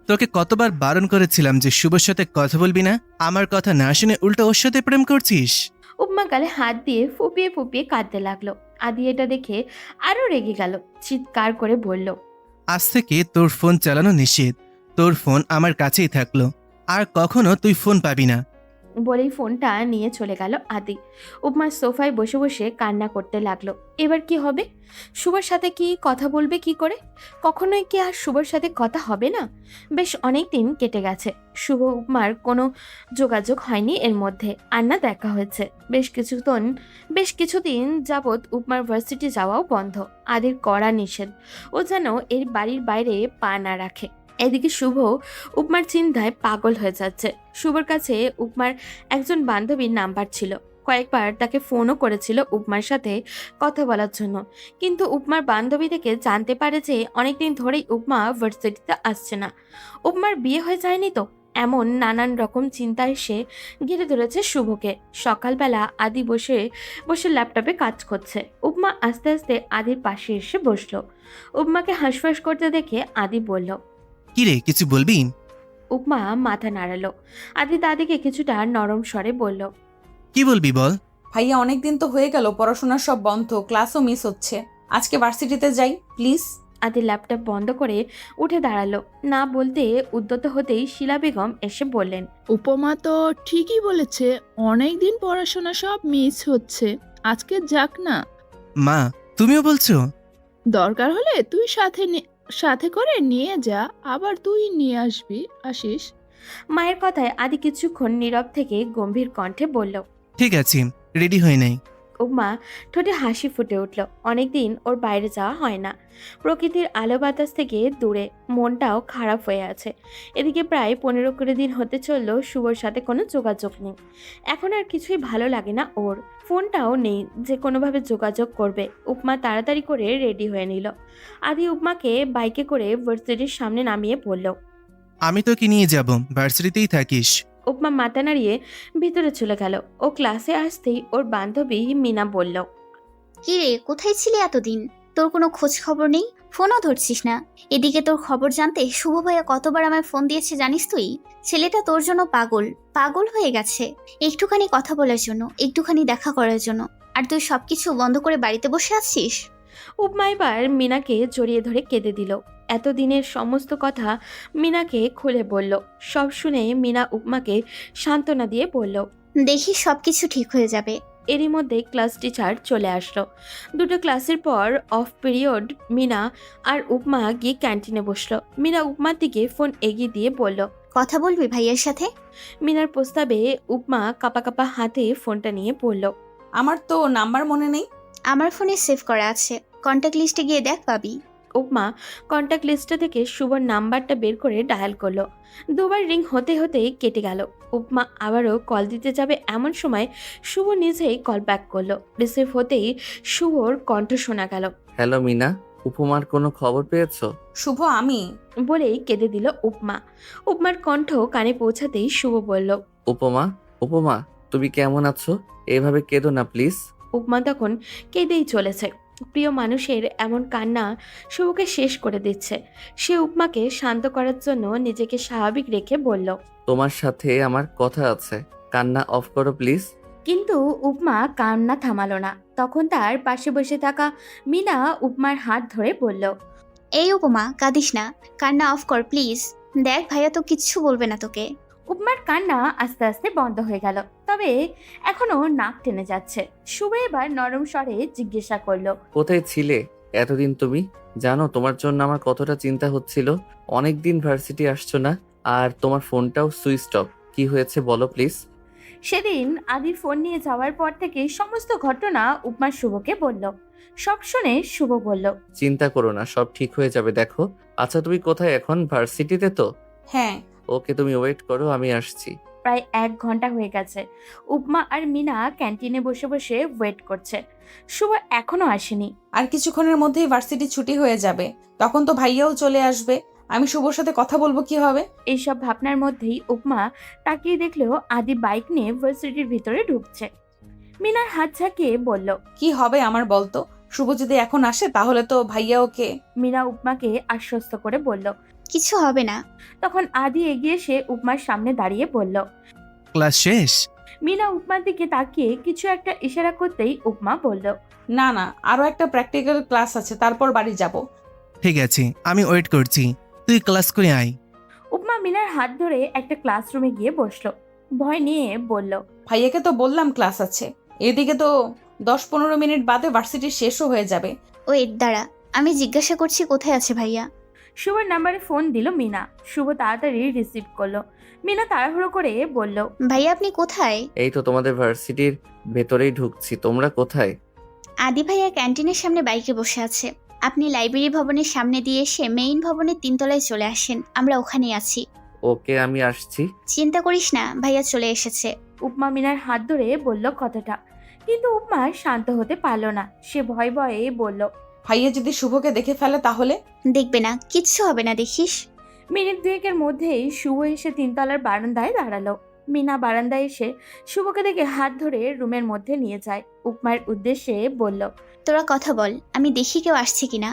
S5: তোকে কতবার বারণ করেছিলাম যে শুভর সাথে কথা বলবি না, আমার কথা না শুনে উল্টো ওর সাথে প্রেম করছিস।
S3: উপমা গালে হাত দিয়ে ফুপিয়ে ফুপিয়ে কাঁদতে লাগলো। আদি এটা দেখে আরো রেগে গেল। চিৎকার করে বলল।
S5: আজ থেকে তোর ফোন চালানো নিষেধ, তোর ফোন আমার কাছেই থাকলো, আর কখনো তুই ফোন পাবি না।
S3: বলেই ফোনটা নিয়ে চলে গেল আদি। উপমা সোফায় বসে বসে কান্না করতে লাগলো। এবার কি হবে? শুভর সাথে কি কথা বলবে কি করে? কখনোই কি আর শুভর সাথে কথা হবে না? বেশ অনেক দিন কেটে গেছে, শুভ উপমার কোনো যোগাযোগ হয়নি এর মধ্যে, আর না দেখা হয়েছে। বেশ কিছুদিন যাবৎ উপমার ভার্সিটি যাওয়াও বন্ধ। আদির কড়া নিষেধ, ও যেন এর বাড়ির বাইরে পা না রাখে। এদিকে শুভ উপমার চিন্তায় পাগল হয়ে যাচ্ছে। শুভর কাছে উপমার একজন বান্ধবীর নাম্বার ছিল। কয়েকবার তাকে ফোনও করেছিল উপমার সাথে কথা বলার জন্য, কিন্তু উপমার বান্ধবী থেকে জানতে পারে যে অনেকদিন ধরেই উপমা ভার্সিটিতে আসছে না। উপমার বিয়ে হয়ে যায়নি তো? এমন নানান রকম চিন্তায় সে ঘিরে ধরেছে শুভকে। সকালবেলা আদি বসে বসে ল্যাপটপে কাজ করছে। উপমা আস্তে আস্তে আদির পাশে এসে বসলো। উপমাকে হাঁসফাঁস করতে দেখে আদি বলল।
S5: কিরে, কিছু বলবি?
S3: উপমা মাথা নাড়ালো। আদি দাদিকে কিছুটা নরম স্বরে বলল।
S5: কি বলবি বল।
S2: ভাইয়া অনেকদিন তো হয়ে গেল, পড়াশোনা সব বন্ধ, ক্লাসও মিস হচ্ছে। আজকে ভার্সিটিতে যাই প্লিজ।
S3: আদি ল্যাপটপ বন্ধ করে উঠে দাঁড়ালো। না বলতে উদ্যত হতেই শিলা বেগম এসে বললেন।
S4: উপমা তো ঠিকই বলেছে, অনেকদিন পড়াশোনা সব মিস হচ্ছে, আজকে যাক না।
S5: মা, তুমিও বলছো?
S4: দরকার হলে তুই সাথে করে নিয়ে যা, আবার তুই নিয়ে আসিস।
S3: মায়ের কথায় আদি কিছুক্ষণ নীরব থেকে গম্ভীর কণ্ঠে বলল।
S5: ঠিক আছে, রেডি হয়ে নেই।
S3: উপমা ঠোঁটে হাসি ফুটে উঠল। অনেকদিন ওর বাইরে যাওয়া হয় না। প্রকৃতির আলো বাতাস থেকে দূরে, মনটাও খারাপ হয়ে আছে। এদিকে প্রায় 15-20 দিন হতে চললো শুভর সাথে কোনো যোগাযোগ নেই। এখন আর কিছুই ভালো লাগে না ওর। ফোনটাও নেই যে কোনোভাবে যোগাযোগ করবে। উপমা তাড়াতাড়ি করে রেডি হয়ে নিল। আদি উপমাকে বাইকে করে ভার্সিটির সামনে নামিয়ে পড়ল।
S5: আমি তোকে নিয়ে যাব, ভার্সিটিতেই থাকিস।
S3: উপমা মাথা নাড়িয়ে ভিতরে চলে গেল। ও ক্লাসে আসতেই ওর বান্ধবী মিনা বলল,
S6: কি রে, কোথায় ছিলি এতদিন? তোর কোনো খোঁজ খবর নেই, ফোনও ধরছিস না। এদিকে তোর খবর জানতে শুভ ভাইয়া কতবার আমায় ফোন দিয়েছে জানিস তুই? ছেলেটা তোর জন্য পাগল পাগল হয়ে গেছে, একটুখানি কথা বলার জন্য, একটুখানি দেখা করার জন্য। আর তুই সবকিছু বন্ধ করে বাড়িতে বসে আছিস।
S3: উপমা এবার মিনাকে জড়িয়ে ধরে কেঁদে দিল। এতদিনের সমস্ত কথা মিনাকে খুলে বলল। সব শুনে মিনা উপমাকে সান্ত্বনা দিয়ে বলল।
S6: দেখি সবকিছু ঠিক হয়ে যাবে।
S3: এরই মধ্যে ক্লাস টিচার চলে আসলো। দুটো ক্লাসের পর অফ পিরিয়ড মিনা আর উপমা গিয়ে ক্যান্টিনে বসলো। মিনা উপমার দিকে ফোন এগিয়ে দিয়ে বলল,
S6: কথা বলবি ভাইয়ার সাথে?
S3: মিনার প্রস্তাবে উপমা কাপা কাপা হাতে ফোনটা নিয়ে পড়ল।
S2: আমার তো নাম্বার মনে নেই।
S6: আমার ফোনে সেভ করা আছে, কন্ট্যাক্ট লিস্টে গিয়ে দেখ, পাবি।
S3: উপমা কন্ট্যাক্ট লিস্টটা থেকে শুভর নাম্বারটা বের করে ডায়াল করলো। দুবার রিং হতে হতেই কেটে গেল। উপমা আবারও কল দিতে যাবে এমন সময় শুভ নিজেই কল ব্যাক করলো। রিসিভ হতেই শুভর কণ্ঠ শোনা গেল।
S1: হ্যালো মিনা, উপমার কোনো খবর পেয়েছো?
S2: শুভ, আমি।
S3: বলেই কেঁদে দিল উপমা। উপমার কণ্ঠ কানে পৌঁছাতেই শুভ বলল,
S1: উপমা, উপমা তুমি কেমন আছো? এভাবে কেঁদো না প্লিজ।
S3: উপমা তখন কেঁদেই চলেছে। প্রিয় মানুষের এমন কান্না শুভকে শেষ করে দিচ্ছে। সে উপমাকে শান্ত করার জন্য নিজেকে স্বাভাবিক রেখে বলল,
S1: তোমার সাথে আমার কথা আছে, কান্না অফ করো প্লিজ।
S3: কিন্তু উপমা কান্না থামালো না। তখন তার পাশে বসে থাকা মিনা উপমার হাত ধরে বলল,
S6: এই উপমা, কাঁদিস না, কান্না অফ কর প্লিজ। দেখ ভাইয়া তো কিচ্ছু বলবে না তোকে।
S3: উপমার কান্না আস্তে আস্তে বন্ধ হয়ে গেল, তবে এখনো নাক টেনে যাচ্ছে। শুভ এবার নরম স্বরে জিজ্ঞাসা করলো,
S1: কোথায় ছিলে এতদিন তুমি? জানো তোমার জন্য আমার কতটা চিন্তা হচ্ছিল। অনেকদিন ভার্সিটি আসছো না, আর তোমার ফোনটাও সুইচ অফ। কি হয়েছে বলো প্লিজ।
S3: সেদিন আদির ফোন নিয়ে যাওয়ার পর থেকে সমস্ত ঘটনা উপমা শুভকে বলল। সব শুনে শুভ বলল,
S1: চিন্তা করো না, সব ঠিক হয়ে যাবে। দেখো, আচ্ছা তুমি কোথায় এখন? ভার্সিটিতে তো?
S2: হ্যাঁ।
S1: ওকে, তুমি ওয়েট করো, আমি আসছি।
S3: প্রায় 1 ঘন্টা হয়ে গেছে। উপমা আর মিনা ক্যান্টিনে বসে বসে ওয়েট করছে। শুভ এখনো আসেনি।
S2: আর কিছুক্ষণের মধ্যেই ভার্সিটি ছুটি হয়ে যাবে, তখন তো ভাইয়াও চলে আসবে। আমি শুভর সাথে কথা বলবো কিভাবে?
S3: এইসব ভাবনার মধ্যেই উপমা তাকিয়ে দেখলো আদি বাইক নিয়ে ভার্সিটির ভিতরে ঢুকছে। মিনার হাত ঝাঁকিয়ে বলল,
S2: কি হবে আমার বলতো? শুভ যদি এখন আসে তাহলে তো ভাইয়া ওকে।
S3: মিনা উপমাকে আশ্বস্ত করে বলল।
S6: কিছু হবে না।
S3: তখন আদি এগিয়ে এসে উপমার সামনে দাঁড়িয়ে বলল।
S5: ক্লাস শেষ?
S3: মিনা উপমার দিকে তাকিয়ে কিছু একটা ইশারা করতেই উপমা বলল,
S2: না না, আরো একটা প্র্যাকটিক্যাল ক্লাস আছে, তারপর বাড়ি যাব।
S5: ঠিক আছে, আমি ওয়েট করছি, তুই ক্লাস করে আয়।
S3: উপমা মিনার হাত ধরে একটা ক্লাসরুমে গিয়ে বসলো। ভয় নিয়ে বলল,
S2: ভাইয়াকে তো বললাম ক্লাস আছে। এদিকে তো 10-15 মিনিট বাদে ভার্সিটি শেষও হয়ে যাবে।
S6: ওয়েট, দাঁড়া, আমি জিজ্ঞাসা করছি কোথায় আছে ভাইয়া।
S3: শুভর নাম্বারে ফোন দিল মিনা। শুভ তাড়াতাড়ি রিসিভ করলো। মিনা তাড়াহুড়ো করে বলল,
S6: ভাইয়া আপনি কোথায়?
S1: এই তো তোমাদের ভার্সিটির ভেতরেই ঢুকছি। তোমরা কোথায়?
S6: আদি ভাইয়া ক্যান্টিনের সামনে বাইকে বসে আছে। আপনি লাইব্রেরি ভবনের সামনে দিয়ে এসে মেইন ভবনের 3 তলায় চলে আসেন, আমরা ওখানেই আছি।
S1: ওকে, আমি আসছি।
S6: চিন্তা করিস না, ভাইয়া চলে এসেছে।
S3: উপমা মিনার হাত ধরে বলল কথাটা। কিন্তু উপমা শান্ত হতে পারল না। সে ভয়ে ভয়ে বলল,
S2: ভাইয়া যদি শুভকে দেখে ফেলে তাহলে?
S6: দেখবে না, কিচ্ছু হবে না, দেখিস।
S3: মিনিট 2-এর মধ্যেই শুভ এসে 3 তলার বারান্দায় দাঁড়ালো। মিনা বারান্দায় এসে শুভকে দেখে হাত ধরে রুমের মধ্যে নিয়ে যায়। উপমার উদ্দেশ্যে বলল,
S6: তোরা কথা বল, আমি দেখি কেউ আসছে কিনা।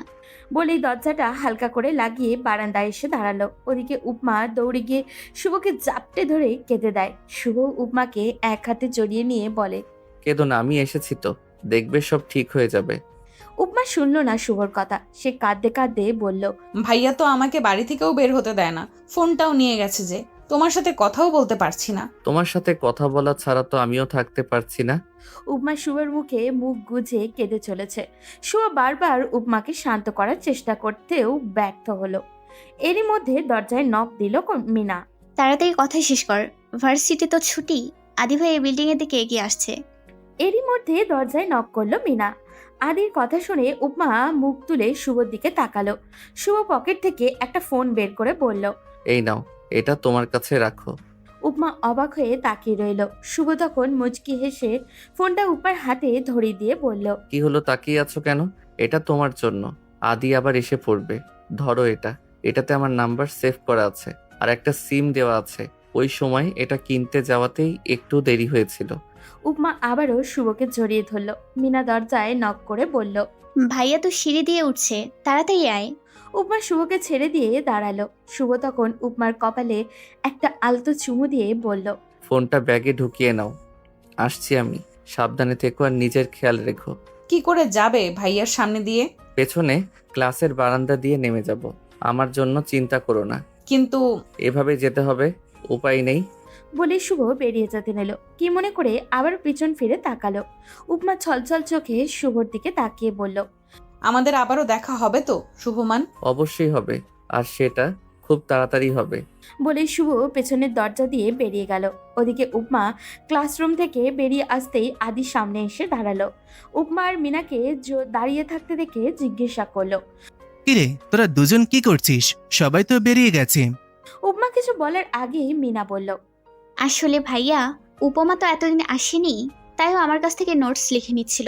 S3: বলেই দরজাটা হালকা করে লাগিয়ে বারান্দায় এসে দাঁড়ালো। ওদিকে উপমা দৌড়ে গিয়ে শুভকে জাপটে ধরে কেঁদে দেয়। শুভ উপমাকে এক হাতে জড়িয়ে নিয়ে বলে,
S1: কেঁদো না, আমি এসেছি তো, দেখবে সব ঠিক হয়ে যাবে।
S3: উপমা শুনল না শুভর কথা। সে কাঁদতে কাঁদতে বলল,
S2: ভাইয়া তো আমাকে বাড়ি থেকেও বের হতে দেয় না, ফোনটাও নিয়ে গেছে যে, তোমার সাথে কথাও বলতে পারছি না।
S1: তোমার সাথে কথা বলা ছাড়া তো আমিও থাকতে পারছি না।
S3: উপমা শুভর মুখে মুখ গুজে কেঁদে চলেছে। শুভ বারবার উপমাকে শান্ত করার চেষ্টা করতেও ব্যর্থ হলো। এরই মধ্যে দরজায় নক দিল মিনা।
S6: তাড়াতাড়ি কথা শেষ কর, ভার্সিটি তো ছুটি। আদি ভাই এই বিল্ডিং এর দিকে এগিয়ে আসছে।
S3: এরই মধ্যে দরজায় নক করলো মিনা। আদির কথা শুনে উপমা মুখ তুলে শুভর দিকে তাকালো। শুভ পকেট থেকে একটা ফোন বের করে বলল।
S1: এই নাও, এটা তোমার কাছে রাখো।
S3: উপমা অবাক হয়ে তাকিয়ে রইল। শুভ তখন মুচকি হেসে ফোনটা উপমার হাতে ধরিয়ে দিয়ে বলল।
S1: কি হলো, তাকিয়ে আছো কেন? এটা তোমার জন্য। আদি আবার এসে পড়বে। ধরো এটা। এটাতে আমার নাম্বার সেভ করা আছে আর একটা সিম দেওয়া আছে। ওই সময় এটা কিনতে যাওয়াতেই একটু দেরি হয়েছিল।
S3: উপমা আবারও শুভকে জড়িয়ে ধরল। মিনা দরজায় নক করে বলল।
S6: ভাইয়া তো সিঁড়ি দিয়ে উঠছে, তাড়াতাড়ি আয়।
S3: উপমা শুভকে ছেড়ে দিয়ে দাঁড়ালো। শুভ তখন উপমার কপালে একটা আলতো চুমু দিয়ে বলল।
S1: ফোনটা ব্যাগে ঢুকিয়ে নাও। আসছি আমি। সাবধানে থেকো আর নিজের খেয়াল রেখো।
S2: কি করে যাবে ভাইয়ার সামনে দিয়ে?
S1: পেছনে ক্লাসের বারান্দা দিয়ে নেমে যাব। আমার জন্য চিন্তা করো না।
S2: কিন্তু
S1: এভাবে যেতে হবে, উপায় নেই।
S3: বলে শুভ বেরিয়ে যেতে নিল। কি মনে করে আবার পিছন ফিরে তাকালো। উপমা ছলছল চোখে শুভর দিকে তাকিয়ে বলল।
S2: আমাদের আবারও দেখা হবে তো শুভমান?
S1: অবশ্যই হবে, আর সেটা খুব তাড়াতাড়ি হবে।
S3: বলে শুভ পেছনের দরজা দিয়ে বেরিয়ে গেল। ওদিকে উপমা ক্লাসরুম থেকে বেরিয়ে আসতেই আদির সামনে এসে দাঁড়ালো। উপমা আর মিনাকে দাঁড়িয়ে থাকতে দেখে জিজ্ঞাসা করলো।
S5: কিরে, তোরা দুজন কি করছিস? সবাই তো বেরিয়ে গেছে।
S3: উপমা কিছু বলার আগেই মিনা বলল।
S6: আসলে ভাইয়া, উপমা তো এতদিন আসেনি, তাইও আমার কাছ থেকে নোটস লিখে নিচ্ছিল।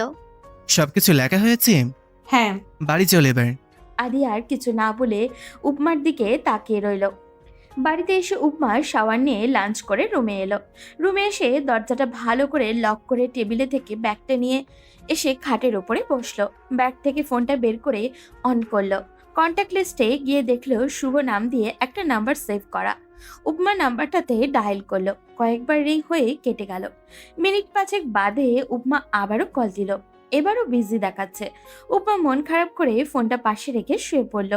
S5: সবকিছু লেখা হয়েছে?
S2: হ্যাঁ।
S5: বাড়ি চল এবার।
S3: আদি আর কিছু না বলে উপমার দিকে তাকিয়ে রইল। বাড়িতে এসে উপমা শাওয়ার নিয়ে লাঞ্চ করে রুমে এলো। রুমে এসে দরজাটা ভালো করে লক করে টেবিলে থেকে ব্যাগটা নিয়ে এসে খাটের ওপরে বসলো। ব্যাগ থেকে ফোনটা বের করে অন করলো। কন্ট্যাক্ট লিস্টে গিয়ে দেখলো শুভ নাম দিয়ে একটা নাম্বার সেভ করা। উপমা নাম্বারটাতে ডায়াল করলো। কয়েকবার রিং হয়ে কেটে গেল। মিনিট 5 বাদে উপমা আবারও কল দিল। এবারও বিজি দেখাচ্ছে। উপমা মন খারাপ করে ফোনটা পাশে রেখে শুয়ে পড়ল।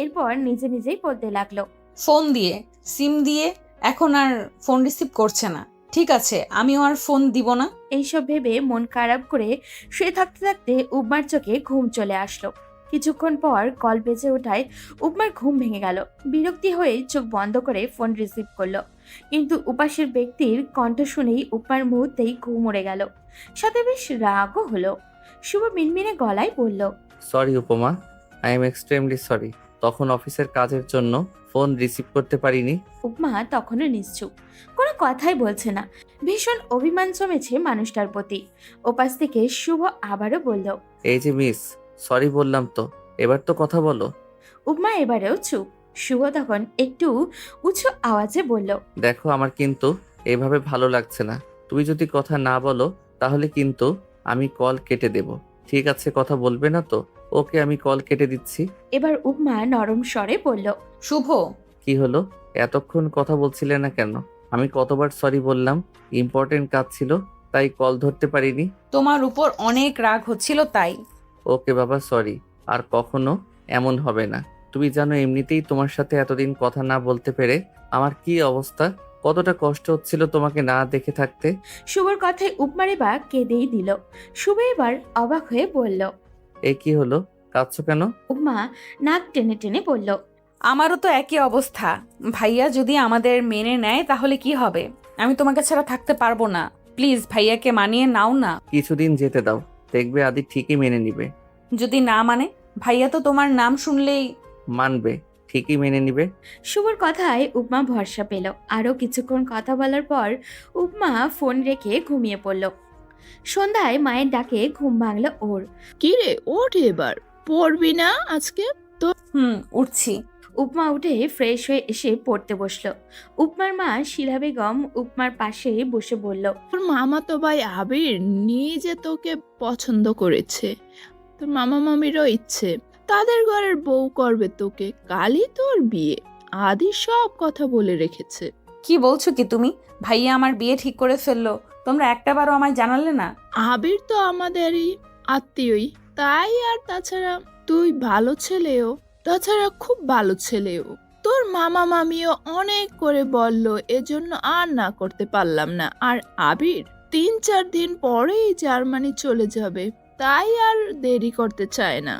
S3: এরপর নিজে নিজেই বলতে লাগলো।
S2: ফোন দিয়ে, সিম দিয়ে এখন আর ফোন রিসিভ করছে না। ঠিক আছে, আমিও আর ফোন দিব না।
S3: এইসব ভেবে মন খারাপ করে শুয়ে থাকতে থাকতে উপমার চোখে ঘুম চলে আসলো। কিছুক্ষণ পর কল বেজে ওঠায় উপমার ঘুম ভেঙে গেল। বিরক্তি হয়ে চোখ বন্ধ করে ফোন রিসিভ করলো। কিন্তু উপাসের ব্যক্তির কণ্ঠ শুনেই উপমার মুহূর্তেই ঘুম উড়ে গেল। সাথে বেশ রাগও হলো। শুভ মিনমিনে গলায় বলল।
S1: সরি উপমা, আই এম এক্সট্রিমলি সরি। তখন অফিসের কাজের জন্য ফোন রিসিভ করতে পারিনি।
S3: উপমা তখনও নিশ্চুপ, কোনো কথাই বলছে না। ভীষণ অভিমান জমেছে মানুষটার প্রতি। ওপাশ থেকে শুভ আবারও বলল।
S1: এই যে মিস, সরি বললাম তো, এবার তো কথা বলো।
S3: উপমা এবারেও চুপ। শুভ তখন একটু উঁচু আওয়াজে বলল।
S1: দেখো, আমার কিন্তু এভাবে ভালো লাগছে না। তুমি যদি কথা না বলো তাহলে কিন্তু আমি কল কেটে দেব। ঠিক আছে, কথা বলবে না তো? ওকে, আমি কল কেটে দিচ্ছি।
S3: এবার উপমা নরম স্বরে বলল।
S2: শুভ,
S1: কি হলো? এতক্ষণ কথা বলছিলে না কেন? আমি কতবার সরি বললাম? ইম্পর্টেন্ট কাজ ছিল, তাই কল ধরতে পারিনি।
S2: তোমার উপর অনেক রাগ হচ্ছিল তাই।
S1: ওকে বাবা, সরি। আর কখনো এমন হবে না। তুমি জানো এমনিতেই তোমার সাথে এতদিন কথা না বলতে পেরে আমার কি অবস্থা, কতটা কষ্ট হচ্ছিল তোমাকে না দেখে থাকতে।
S3: শুভর কথায় উপমার এবার কেঁদেই দিল। শুভ এবার অবাক হয়ে বলল।
S1: এই কি হলো, কাঁদছো কেন?
S3: উপমা নাক টেনে টেনে বলল।
S2: আমারও তো একই অবস্থা। ভাইয়া যদি আমাদের মেনে নেয় তাহলে কি হবে? আমি তোমাকে ছাড়া থাকতে পারবো না। প্লিজ ভাইয়াকে মানিয়ে নাও না।
S1: কিছুদিন যেতে দাও, দেখবে আদি ঠিকই মেনে নিবে।
S2: যদি না মানে? ভাইয়া তো তোমার নাম শুনলেই
S1: মানবে, ঠিকই মেনে নিবে।
S3: শুভর কথায় উপমা ভরসা পেল। আরো কিছুক্ষণ কথা বলার পর উপমা ফোন রেখে ঘুমিয়ে পড়ল। সন্ধ্যায় মায়ের ডাকে ঘুম ভাঙল ওর।
S4: কিরে, ওঠ এবার। পড়বি না আজকে?
S2: উঠছি।
S3: উপমা উঠে ফ্রেশ হয়ে এসে পড়তে বসলো। উপমার মা শিলা বেগম উপমার পাশে বসে বলল।
S4: তোর মামাতো ভাই আবির নিজে তোকে পছন্দ করেছে। তোর মামা মামিরও ইচ্ছে, তাদের ঘরের বউ করবে তোকে। কালই তোর বিয়ে। আদি সব কথা বলে রেখেছে।
S2: কি বলছো কি তুমি? ভাইয়া আমার বিয়ে ঠিক করে ফেললো, তোমরা একটাবারও আমায় জানালে না?
S4: আবির তো আমাদেরই আত্মীয়ই, তাই। আর তাছাড়া তুই ভালো ছেলেও, তাছাড়া খুব ভালো ছেলেও। তোর মামা মামিও অনেক করে বলল, এজন্য আর না করতে পারলাম না। আর আবির 3-4 দিন পরেই জার্মানি চলে যাবে, তাই আর দেরি করতে চায় না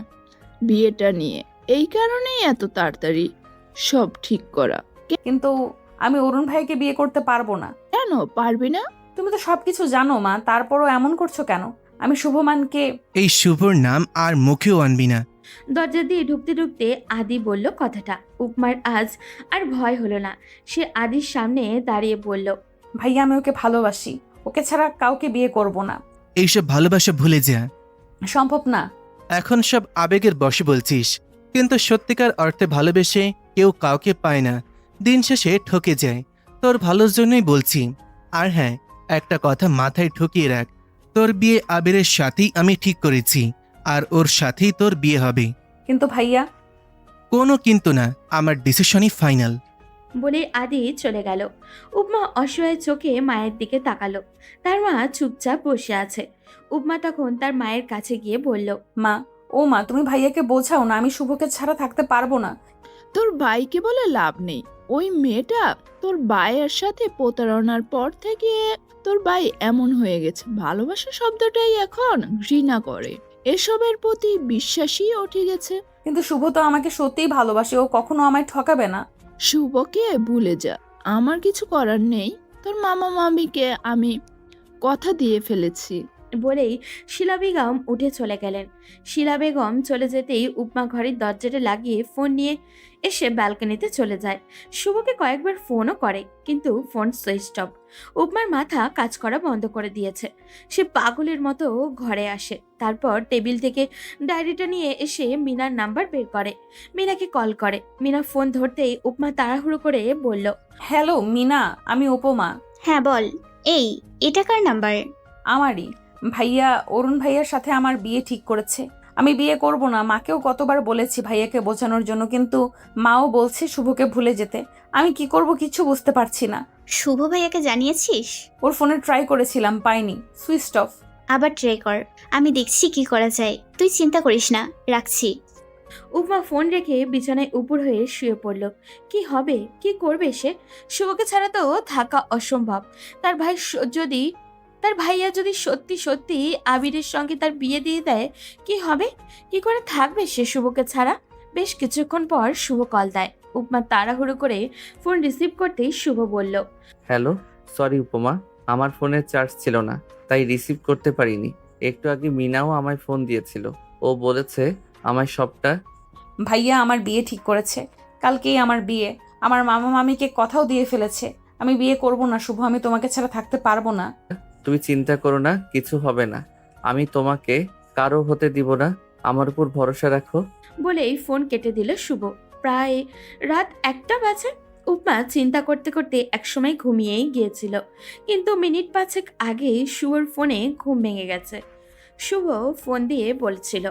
S4: বিয়েটা নিয়ে। এই কারণেই এত তাড়াতাড়ি সব ঠিক করা।
S2: কিন্তু আমি অরুণ ভাইকে বিয়ে করতে পারবো না।
S4: কেন পারবি না?
S2: তুমি তো সবকিছু জানো মা, তারপরও এমন করছো কেন? আমি শুভমানকে
S5: এই শুভর নাম আর মুখেও আনবি না।
S3: দরজা দিয়ে ঢুকতে ঢুকতে আদি বলল কথাটা। উপমার আজ আর ভয় হলো না। সে আদির সামনে দাঁড়িয়ে বলল,
S2: ভাইয়া আমি ওকে ভালোবাসি, ওকে ছাড়া কাউকে বিয়ে করব না।
S5: এইসব ভালোবাসা ভুলে যা।
S2: সম্ভব না।
S5: এখন সব আবেগের বশে বলছিস, কিন্তু সত্যিকার অর্থে ভালোবেসে কেউ কাউকে পায় না, দিন শেষে ঠকে যায়। তোর ভালোর জন্যই বলছি। আর হ্যাঁ, একটা কথা মাথায় ঢুকিয়ে রাখ, তোর বিয়ে আবিরের সাথেই আমি ঠিক করেছি, আর ওর সাথেই তোর বিয়ে হবে।
S2: কিন্তু ভাইয়া।
S5: কোনো কিন্তু না, আমার ডিসিশনই ফাইনাল।
S3: বলে আদি চলে গেল। উপমা অসহায় চোখে মায়ের দিকে তাকালো। তার মা চুপচাপ বসে আছে। উপমা তখন তার মায়ের কাছে গিয়ে বলল,
S2: মা, ও মা, তুমি ভাইয়াকে বোঝাও না, আমি শুভকে ছাড়া থাকতে পারবো না।
S4: তোর ভাইকে বলে লাভ নেই। ওই মেয়েটা তোর ভাইয়ের সাথে প্রতারণার পর থেকে তোর ভাই এমন হয়ে গেছে, ভালোবাসা শব্দটাই এখন ঘৃণা করে, এসবের প্রতি বিশ্বাসই উঠে গেছে।
S2: কিন্তু শুভ তো আমাকে সত্যিই ভালোবাসে, ও কখনো আমায় ঠকাবে না।
S4: শুভকে ভুলে যা, আমার কিছু করার নেই। তোর মামা মামিকে আমি কথা দিয়ে ফেলেছি।
S3: বলেই শিলা বেগম উঠে চলে গেলেন। শিলা বেগম চলে যেতেই উপমা ঘরের দরজাটা লাগিয়ে ফোন নিয়ে এসে ব্যালকনিতে চলে যায়। শুভকে কয়েকবার ফোনও করে, কিন্তু ফোন সুইচ অফ। উপমার মাথা কাজ করা বন্ধ করে দিয়েছে। সে পাগলের মতো ঘরে আসে। তারপর টেবিল থেকে ডায়েরিটা নিয়ে এসে মিনার নাম্বার বের করে। মিনাকে কল করে। মিনা ফোন ধরতেই উপমা তাড়াহুড়ো করে বলল,
S2: হ্যালো মিনা, আমি উপমা।
S6: হ্যাঁ বল। এই, এটা কার নাম্বার?
S2: আমারই। ভাইয়া অরুণ ভাইয়ার সাথে আমার বিয়ে ঠিক করেছে। আমি বিয়ে করব না, মাকেও কতবার বলেছি ভাইয়াকে বোঝানোর জন্য, কিন্তু মাও বলছে শুভকে ভুলে যেতে। আমি কি করব কিছু বুঝতে পারছি না।
S6: শুভ ভাইয়াকে জানিয়েছিস?
S2: ওর ফোনে ট্রাই করেছিলাম, পাইনি, সুইচ অফ।
S6: আবার ট্রাই কর, আমি দেখছি কি করা যায়। তুই চিন্তা করিস না, রাখছি।
S3: উপমা ফোন রেখে বিছানায় উপর হয়ে শুয়ে পড়ল। কি হবে, কি করবে সে? শুভকে ছাড়া তো থাকা অসম্ভব। তার ভাইয়া যদি সত্যি সত্যি আবিরের সঙ্গে তার বিয়ে দিয়ে দেয়, কি হবে? কি করে থাকবে সে শুভকে ছাড়া? বেশ কিছুক্ষণ পর শুভ কল দেয়। উপমা তাড়াহুড়ো করে ফোন রিসিভ করতেই শুভ বলল,
S1: হ্যালো, সরি উপমা, আমার ফোনে চার্জ ছিল না, তাই রিসিভ করতে পারিনি। একটু আগে মিনাও আমায় ফোন দিয়েছিল, ও বলেছে আমায় সবটা।
S2: ভাইয়া আমার বিয়ে ঠিক করেছে, কালকেই আমার বিয়ে। আমার মামা মামিকে কথাও দিয়ে ফেলেছে। আমি বিয়ে করব না শুভ, আমি তোমাকে ছাড়া থাকতে পারবো না।
S1: তুমি চিন্তা করো না, কিছু হবে না। আমি তোমাকে কারো হতে দিব না, আমার উপর ভরসা রাখো।
S3: বলেই ফোন কেটে দিল শুভ। প্রায় রাত 1টা বাজে। উপমা চিন্তা করতে করতে একসময় ঘুমিয়েই গিয়েছিল, কিন্তু মিনিট 5 আগেই শুভর ফোনে ঘুম ভেঙে গেছে। শুভ ফোন দিয়ে বলছিল,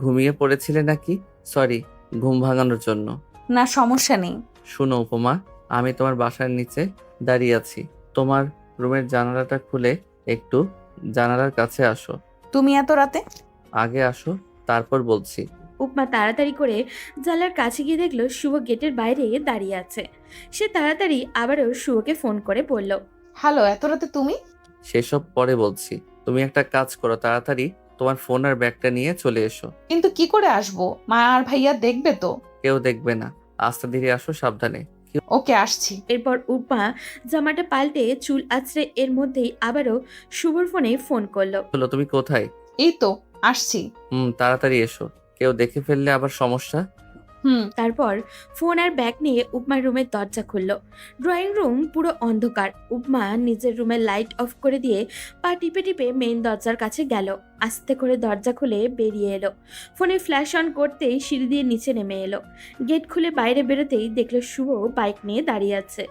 S1: ঘুমিয়ে পড়েছিলে নাকি? সরি ঘুম ভাঙানোর জন্য।
S2: না, সমস্যা নেই।
S1: শোনো উপমা, আমি তোমার বাসার নিচে দাঁড়িয়ে আছি। তোমার রুমের জানালাটা খুলে একটু জানালার কাছে আসো।
S2: তুমি এত রাতে?
S1: আগে আসো, তারপর বলছি।
S3: উপমা তাড়াতাড়ি করে জানলার কাছে গিয়ে দেখলো শুভ গেটের বাইরে দাঁড়িয়ে আছে। সে তাড়াতাড়ি আবারও শুভকে ফোন করে বলল,
S2: হ্যালো, এত রাতে তুমি?
S1: সেসব পরে বলছি, তুমি একটা কাজ করো, তাড়াতাড়ি তোমার ফোন আর ব্যাগটা নিয়ে চলে এসো।
S2: কিন্তু কি করে আসবো? মা আর ভাইয়া দেখবে তো?
S1: কেউ দেখবে না, আস্তে ধীরে আসো, সাবধানে।
S2: ওকে, আসছি।
S3: এরপর উপমা জামাটা পাল্টে চুল আঁচড়ে এর মধ্যেই আবারও শুভর ফোনে ফোন করলো।
S1: হলো, তুমি কোথায়?
S2: এই তো আসছি।
S1: তাড়াতাড়ি এসো, কেউ দেখে ফেললে আবার সমস্যা।
S3: তারপর ফোন আর ব্যাগ নিয়ে উপমার রুমের দরজা খুলল। ড্রয়িং রুম পুরো অন্ধকার। উপমা নিজের রুমের লাইট অফ করে দিয়ে পা টিপে টিপে মেইন দরজার কাছে গেল। আস্তে করে দরজা খুলে বেরিয়ে এলো। ফোনে ফ্ল্যাশ অন করতেই সিঁড়ি দিয়ে নিচে নেমে এলো। গেট খুলে বাইরে বেরোতেই দেখলো শুভ বাইক নিয়ে দাঁড়িয়ে আছে।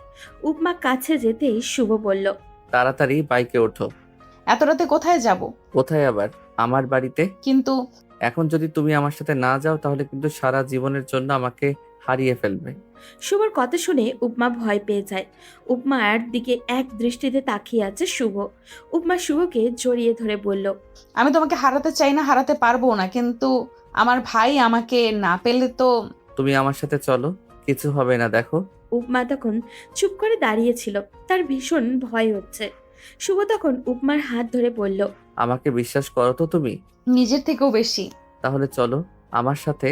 S3: উপমা কাছে যেতেই শুভ বলল,
S1: তাড়াতাড়ি বাইকে ওঠো।
S2: এত রাতে কোথায় যাব?
S1: কোথায় আবার? আমার বাড়িতে।
S2: কিন্তু
S1: এখন যদি তুমি আমার সাথে না যাও, তাহলে কিন্তু সারা জীবনের জন্য আমাকে হারিয়ে ফেলবে।
S3: শুভর কথা শুনে উপমা ভয় পেয়ে যায়। উপমার দিকে এক দৃষ্টিতে তাকিয়ে আছে শুভ। উপমা শুভকে জড়িয়ে ধরে বলল,
S2: আমি তোমাকে হারাতে চাই না, হারাতে পারবো না, কিন্তু আমার ভাই আমাকে না পেলে তো।
S1: তুমি আমার সাথে চলো, কিছু হবে না, দেখো।
S3: উপমা তখন চুপ করে দাঁড়িয়েছিল। তার ভীষণ ভয় হচ্ছে। শুভ তখন উপমার হাত ধরে বলল,
S1: আমাকে বিশ্বাস করো তো তুমি?
S2: নিজের থেকেও বেশি।
S1: তাহলে চলো, আমার সাথে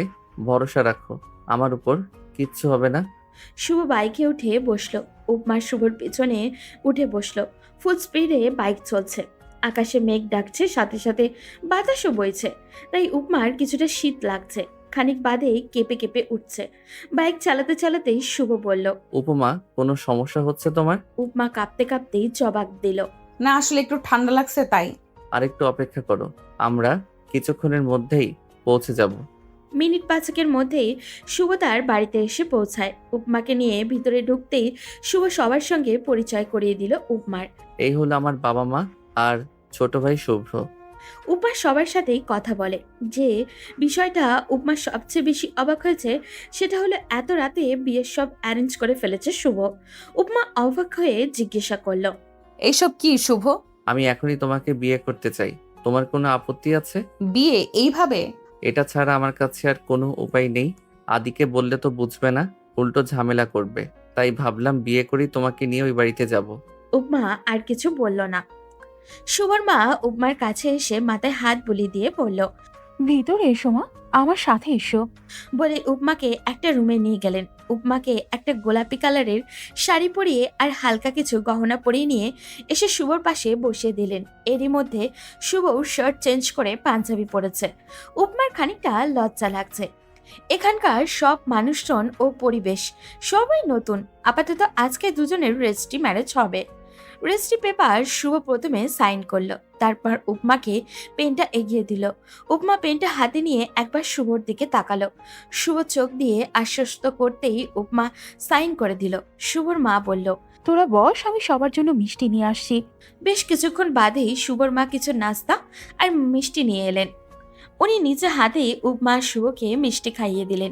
S1: ভরসা রাখো, আমার উপর কিচ্ছু হবে না।
S3: শুভ বাইকে উঠে বসলো। উপমা শুভর পেছনে উঠে বসলো। ফুল স্পিডে বাইক চলছে। আকাশে মেঘ ডাকছে, সাথে সাথে বাতাসও বইছে, তাই উপমার কিছুটা শীত লাগছে। খানিক বাদেই কেঁপে কেঁপে উঠছে। বাইক চালাতে চালাতেই শুভ বলল।
S1: উপমা, কোনো সমস্যা হচ্ছে তোমার?
S3: উপমা কাঁপতে কাঁপতেই জবাব দিল।
S2: না, আসলে একটু ঠান্ডা লাগছে তাই।
S1: আরেকটু অপেক্ষা করো, আমরা কিছুক্ষণের মধ্যেই পৌঁছে যাব।
S3: মিনিট 5-এর মধ্যেই শুভ তার বাড়িতে এসে পৌঁছায়। উপমাকে নিয়ে ভিতরে ঢুকতেই শুভ সবার সঙ্গে পরিচয় করিয়ে দিল উপমার।
S1: এই হলো আমার বাবা মা আর ছোট ভাই শুভ্র।
S3: উপমা সবার সাথেই কথা বলে। যে বিষয়টা উপমা সবচেয়ে বেশি অবাক হয়েছে সেটা হলো এত রাতে বিয়ের সব অ্যারেঞ্জ করে ফেলেছে শুভ। উপমা অবাক হয়ে জিজ্ঞাসা করলো।
S2: এইসব কি শুভ?
S1: আমি এখনই তোমাকে বিয়ে করতে চাই, তোমার কোনো আপত্তি আছে?
S2: বিয়ে এইভাবে?
S1: এটা ছাড়া আমার কাছে আর কোনো উপায় নেই। আদিকে বললে তো বুঝবে না, উল্টো ঝামেলা করবে। তাই ভাবলাম বিয়ে করি, তোমাকে নিয়ে ওই বাড়িতে যাব।
S3: উপমা আর কিছু বলল না। শুভর মা উপমার কাছে এসে মাথায় হাত বুলিয়ে দিয়ে বলল।
S7: ভিতরে এসো মা, আমার সাথে এসো।
S3: বলে উপমাকে একটা রুমে নিয়ে গেলেন। উপমাকে একটা গোলাপি কালারের শাড়ি পরিয়ে আর হালকা কিছু গহনা পরিয়ে নিয়ে এসে শুভর পাশে বসিয়ে দিলেন। এরই মধ্যে শুভ শার্ট চেঞ্জ করে পাঞ্জাবি পরেছে। উপমার খানিকটা লজ্জা লাগছে। এখানকার সব মানুষজন ও পরিবেশ সবাই নতুন। আপাতত আজকে দুজনের রেজিস্ট্রি ম্যারেজ হবে। রেজিস্ট্রি পেপার শুভ প্রথমে সাইন করলো, তারপর উপমাকে পেনটা এগিয়ে দিল। উপমা পেনটা হাতে নিয়ে একবার শুভর দিকে তাকালো। শুভ চোখ দিয়ে আশ্বস্ত করতেই উপমা সাইন করে দিল। শুভর মা বলল।
S7: তোরা বস, আমি সবার জন্য মিষ্টি নিয়ে আসছি।
S3: বেশ কিছুক্ষণ বাদেই শুভর মা কিছু নাস্তা আর মিষ্টি নিয়ে এলেন। উনি নিজে হাতেই উপমা শুভকে মিষ্টি খাইয়ে দিলেন।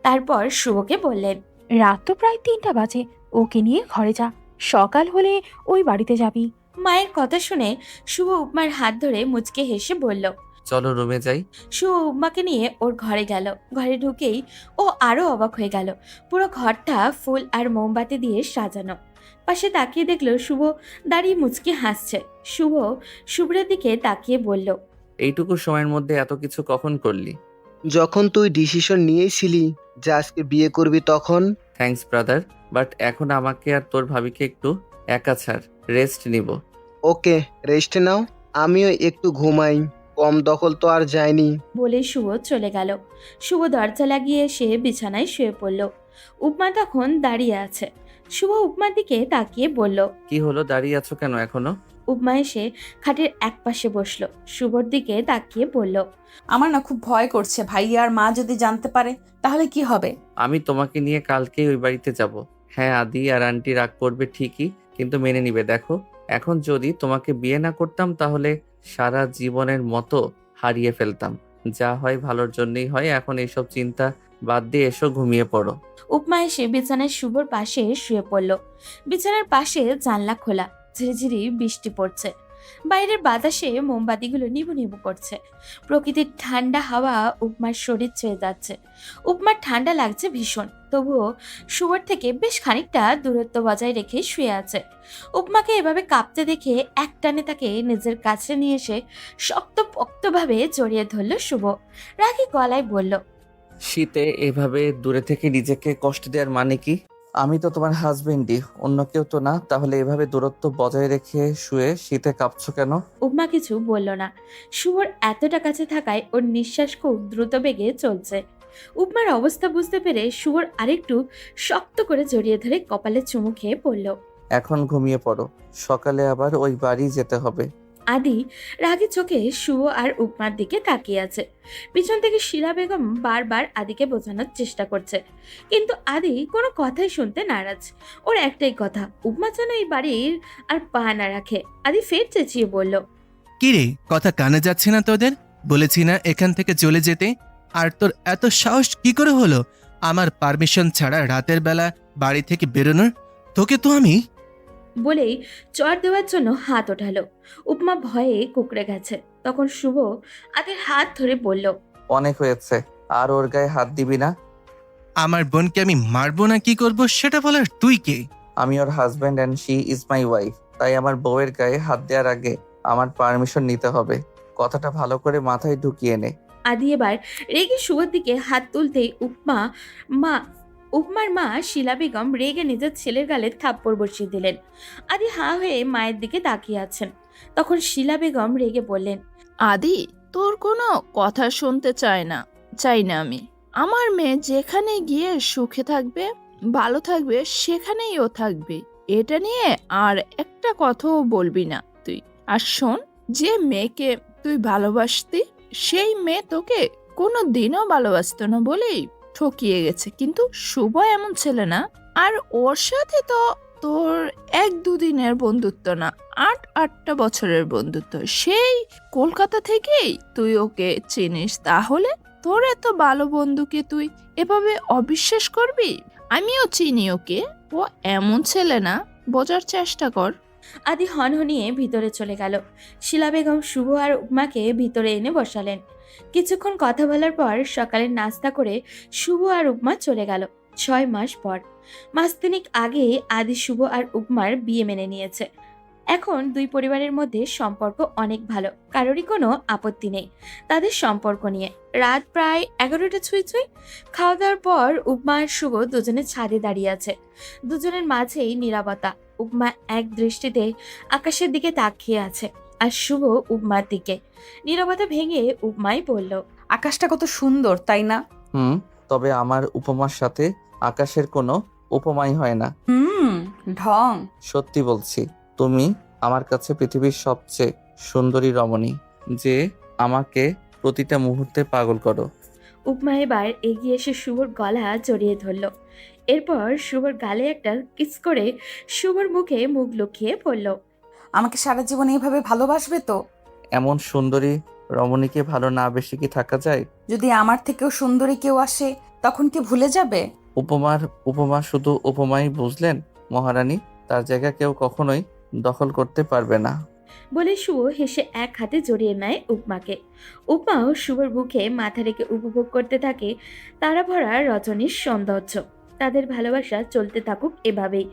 S3: তারপর শুভকে বললেন।
S7: রাত তো প্রায় 3টা বাজে, ওকে নিয়ে ঘরে যা, সকাল হলে ওই বাড়িতে যাবি।
S3: মায়ের কথা শুনে শুভ উপমার হাত ধরে মুচকে হেসে বলল।
S1: চলো রুমে যাই।
S3: শুভ উপমাকে নিয়ে ওর ঘরে গেল। ঘরে ঢুকেই ও আরো অবাক হয়ে গেল। পুরো ঘরটা ফুল আর মোমবাতি দিয়ে সাজানো। পাশে তাকিয়ে দেখলো শুভ দাঁড়িয়ে মুচকি হাসছে। শুভ শুভ্রের দিকে তাকিয়ে বলল।
S1: এইটুকু সময়ের মধ্যে এত কিছু কখন করলি?
S8: যখন তুই ডিসিশন নিয়েছিলি যে আজকে বিয়ে করবি তখন।
S1: থ্যাঙ্কস ব্রাদার, বাট এখন আমাকে আর তোর ভাবিকে একটু একা ছাড়, রেস্ট নিব।
S8: ওকে, রেস্ট নাও, আমিও একটু ঘুমাই, কম দখল তো আর যায়নি।
S3: বলে শুভ চলে গেল। শুভ দরজা লাগিয়ে এসে বিছানায় শুয়ে পড়ল। উপমা তখন দাঁড়িয়ে আছে। শুভ উপমার দিকে তাকিয়ে বলল।
S1: কি হলো, দাঁড়িয়ে আছো কেন এখনো?
S3: উপমা এসে খাটের এক পাশে বসলো। শুভর দিকে তাকিয়ে বলল।
S2: আমার না খুব ভয় করছে, ভাইয়া আর মা যদি জানতে পারে তাহলে কি হবে?
S1: আমি তোমাকে নিয়ে কালকেই ওই বাড়িতে যাব। হ্যাঁ, আদি আর আন্টি রাগ করবে ঠিকই, কিন্তু মেনে নিবে। দেখো, এখন যদি তোমাকে বিয়ে না করতাম তাহলে সারা জীবনের মতো হারিয়ে ফেলতাম। যা হয় ভালোর জন্যই হয়। এখন এইসব চিন্তা বাদ দিয়ে এসো, ঘুমিয়ে পড়ো।
S3: উপমা এসে বিছানায় শুভর পাশে শুয়ে পড়ল। বিছানার পাশে জানলা খোলা, ঝিরিঝিরি বৃষ্টি পড়ছে। বাইরের বাতাসে মোমবাতিগুলো নিবু নিবু করছে। প্রকৃতির ঠান্ডা হাওয়া উপমার শরীর ছুঁয়ে যাচ্ছে। উপমার ঠান্ডা লাগছে ভীষণ, তবুও শুভর থেকে বেশ খানিকটা দূরত্ব বজায় রেখে শুয়ে আছে। উপমাকে এভাবে কাঁপতে দেখে একটানে তাকে নিজের কাছে নিয়ে এসে শক্তপোক্তভাবে জড়িয়ে ধরল শুভ। রাগী গলায় বলল।
S1: শীতে এভাবে দূরে থেকে নিজেকে কষ্ট দেওয়ার মানে কি? আমি তো তোমার হাজবেন্ডই, অন্য কেউ তো না। তাহলে এভাবে দূরত্ব বজায় রেখে শুয়ে শীতে কাঁপছো কেন?
S3: উপমা কিছু বলল না। শুভর এতটা কাছে থাকায় ওর নিঃশ্বাস খুব দ্রুত বেগে চলছে। উপমার অবস্থা বুঝতে পেরে শুভর আরেকটু শক্ত করে জড়িয়ে ধরে কপালে চুমু খেয়ে পড়ল।
S1: এখন ঘুমিয়ে পড়ো, সকালে আবার ওই বাড়ি যেতে হবে।
S3: আদি রাগে চোখে শুভ আর উপমার দিকে তাকিয়ে আছে। পিছন থেকে শিলা বেগম বারবার আদিকে বোঝানোর চেষ্টা করছে, কিন্তু আদি কোনো কথাই শুনতে নারাজ। ওর একটাই কথা, উপমা যেন এই বাড়ির আর পা না রাখে। আদি ফের চেঁচিয়ে বলল।
S5: কি রে, কথা কানে যাচ্ছে না তোদের? বলেছি না এখান থেকে চলে যেতে। আর তোর এত সাহস কি করে হলো আমার পারমিশন ছাড়া রাতের বেলা বাড়ি থেকে বেরোনোর? তোকে তো আমি।
S3: বলেই চর দেওয়ার জন্য হাত ওঠালো। উপমা ভয়ে কুকড়ে গেছে। তখন শুভ আদির হাত ধরে বলল।
S1: অনেক হয়েছে, আর ওর গায়ে হাত দিবি না।
S5: আমার বোনকে আমি মারবো না কি করব সেটা বলার তুই কে?
S1: আমি ওর husband and she is my wife. তাই আমার বউয়ের গায়ে হাত দেওয়ার আগে আমার পারমিশন নিতে হবে। কথাটা ভালো করে মাথায় ঢুকিয়ে নে।
S3: আদি এবার রেগে শুভর দিকে হাত তুলতেই উপমা মা উপমার মা শিলা বেগম রেগে নিজের ছেলের গালে থাপ্পড় বসিয়ে দিলেন। আদি হাঁ হয়ে মায়ের দিকে তাকিয়ে আছেন। তখন শিলা বেগম রেগে বললেন,
S4: আদি, তোর কোনো কথা শুনতে চাই না আমি। আমার মেয়ে যেখানে গিয়ে সুখে থাকবে, ভালো থাকবে, সেখানেই ও থাকবে। এটা নিয়ে আর একটা কথাও বলবি না তুই। আর শোন, যে মেয়েকে তুই ভালোবাসতি সেই মেয়ে তোকে কোনো দিনও ভালোবাসতো না বলেই ঠকিয়ে গেছে। কিন্তু শুভ এমন ছেলে না। আর ওর সাথে তো তোর 1-2 দিনের বন্ধুত্ব না, 8-8টা বছরের বন্ধুত্ব। সেই কলকাতা থেকেই তুই ওকে চিনিস। তাহলে তোর এত ভালো বন্ধুকে তুই এভাবে অবিশ্বাস করবি? আমিও চিনি ওকে, ও এমন ছেলে না, বোঝার চেষ্টা কর।
S3: আদি হনহনিয়ে ভিতরে চলে গেল। শিলা বেগম শুভ আর উপমাকে ভিতরে এনে বসালেন। কিছুক্ষণ কথা বলার পর সকালের নাস্তা করে শুভ আর উপমা চলে গেল। 6 মাস পর, মাস তিনেক আগে আদি শুভ আর উপমার বিয়ে মেনে নিয়েছে। এখন দুই পরিবারের মধ্যে সম্পর্ক অনেক ভালো, কারোরই কোনো আপত্তি নেই তাদের সম্পর্ক নিয়ে। রাত প্রায় 11টা ছুঁই ছুঁই। খাওয়া দাওয়ার পর উপমা আর শুভ দুজনে ছাদে দাঁড়িয়ে আছে। দুজনের মাঝেই নীরবতা। উপমা এক দৃষ্টিতে আকাশের দিকে তাকিয়ে আছে, আর শুভ উপমার দিকে। নীরবতা ভেঙে উপমাই বলল,
S2: আকাশটা কত সুন্দর, তাই না?
S1: তবে আমার উপমার সাথে আকাশের কোনো উপমাই হয় না।
S2: ঢং।
S1: সত্যি বলছি, তুমি আমার কাছে পৃথিবীর সবচেয়ে সুন্দরী রমণী, যে আমাকে প্রতিটা মুহূর্তে পাগল করো।
S3: উপমা এবার এগিয়ে এসে শুভর গলা জড়িয়ে ধরল। এরপর শুভর গালে একটা কিস করে শুভর মুখে মুখ লুকিয়ে পড়ল,
S2: আমাকে সারা জীবন এইভাবে ভালোবাসবে তো?
S1: এমন সুন্দরী রমণীকে ভালো না বেশি কি থাকা যায়?
S2: যদি আমার থেকেও সুন্দরী কেউ আসে তখন কি ভুলে যাবে?
S1: উপমা শুধু উপমাই বুঝলেন মহারানী, তার জায়গা কেউ কখনোই দখল করতে পারবে না।
S3: বলে শুভ হেসে এক হাতে জড়িয়ে নেয় উপমাকে। উপমাও শুভর বুকে মাথা রেখে উপভোগ করতে থাকে তারা ভরা রজনীর সৌন্দর্য। তাদের ভালোবাসা চলতে থাকুক এভাবেই।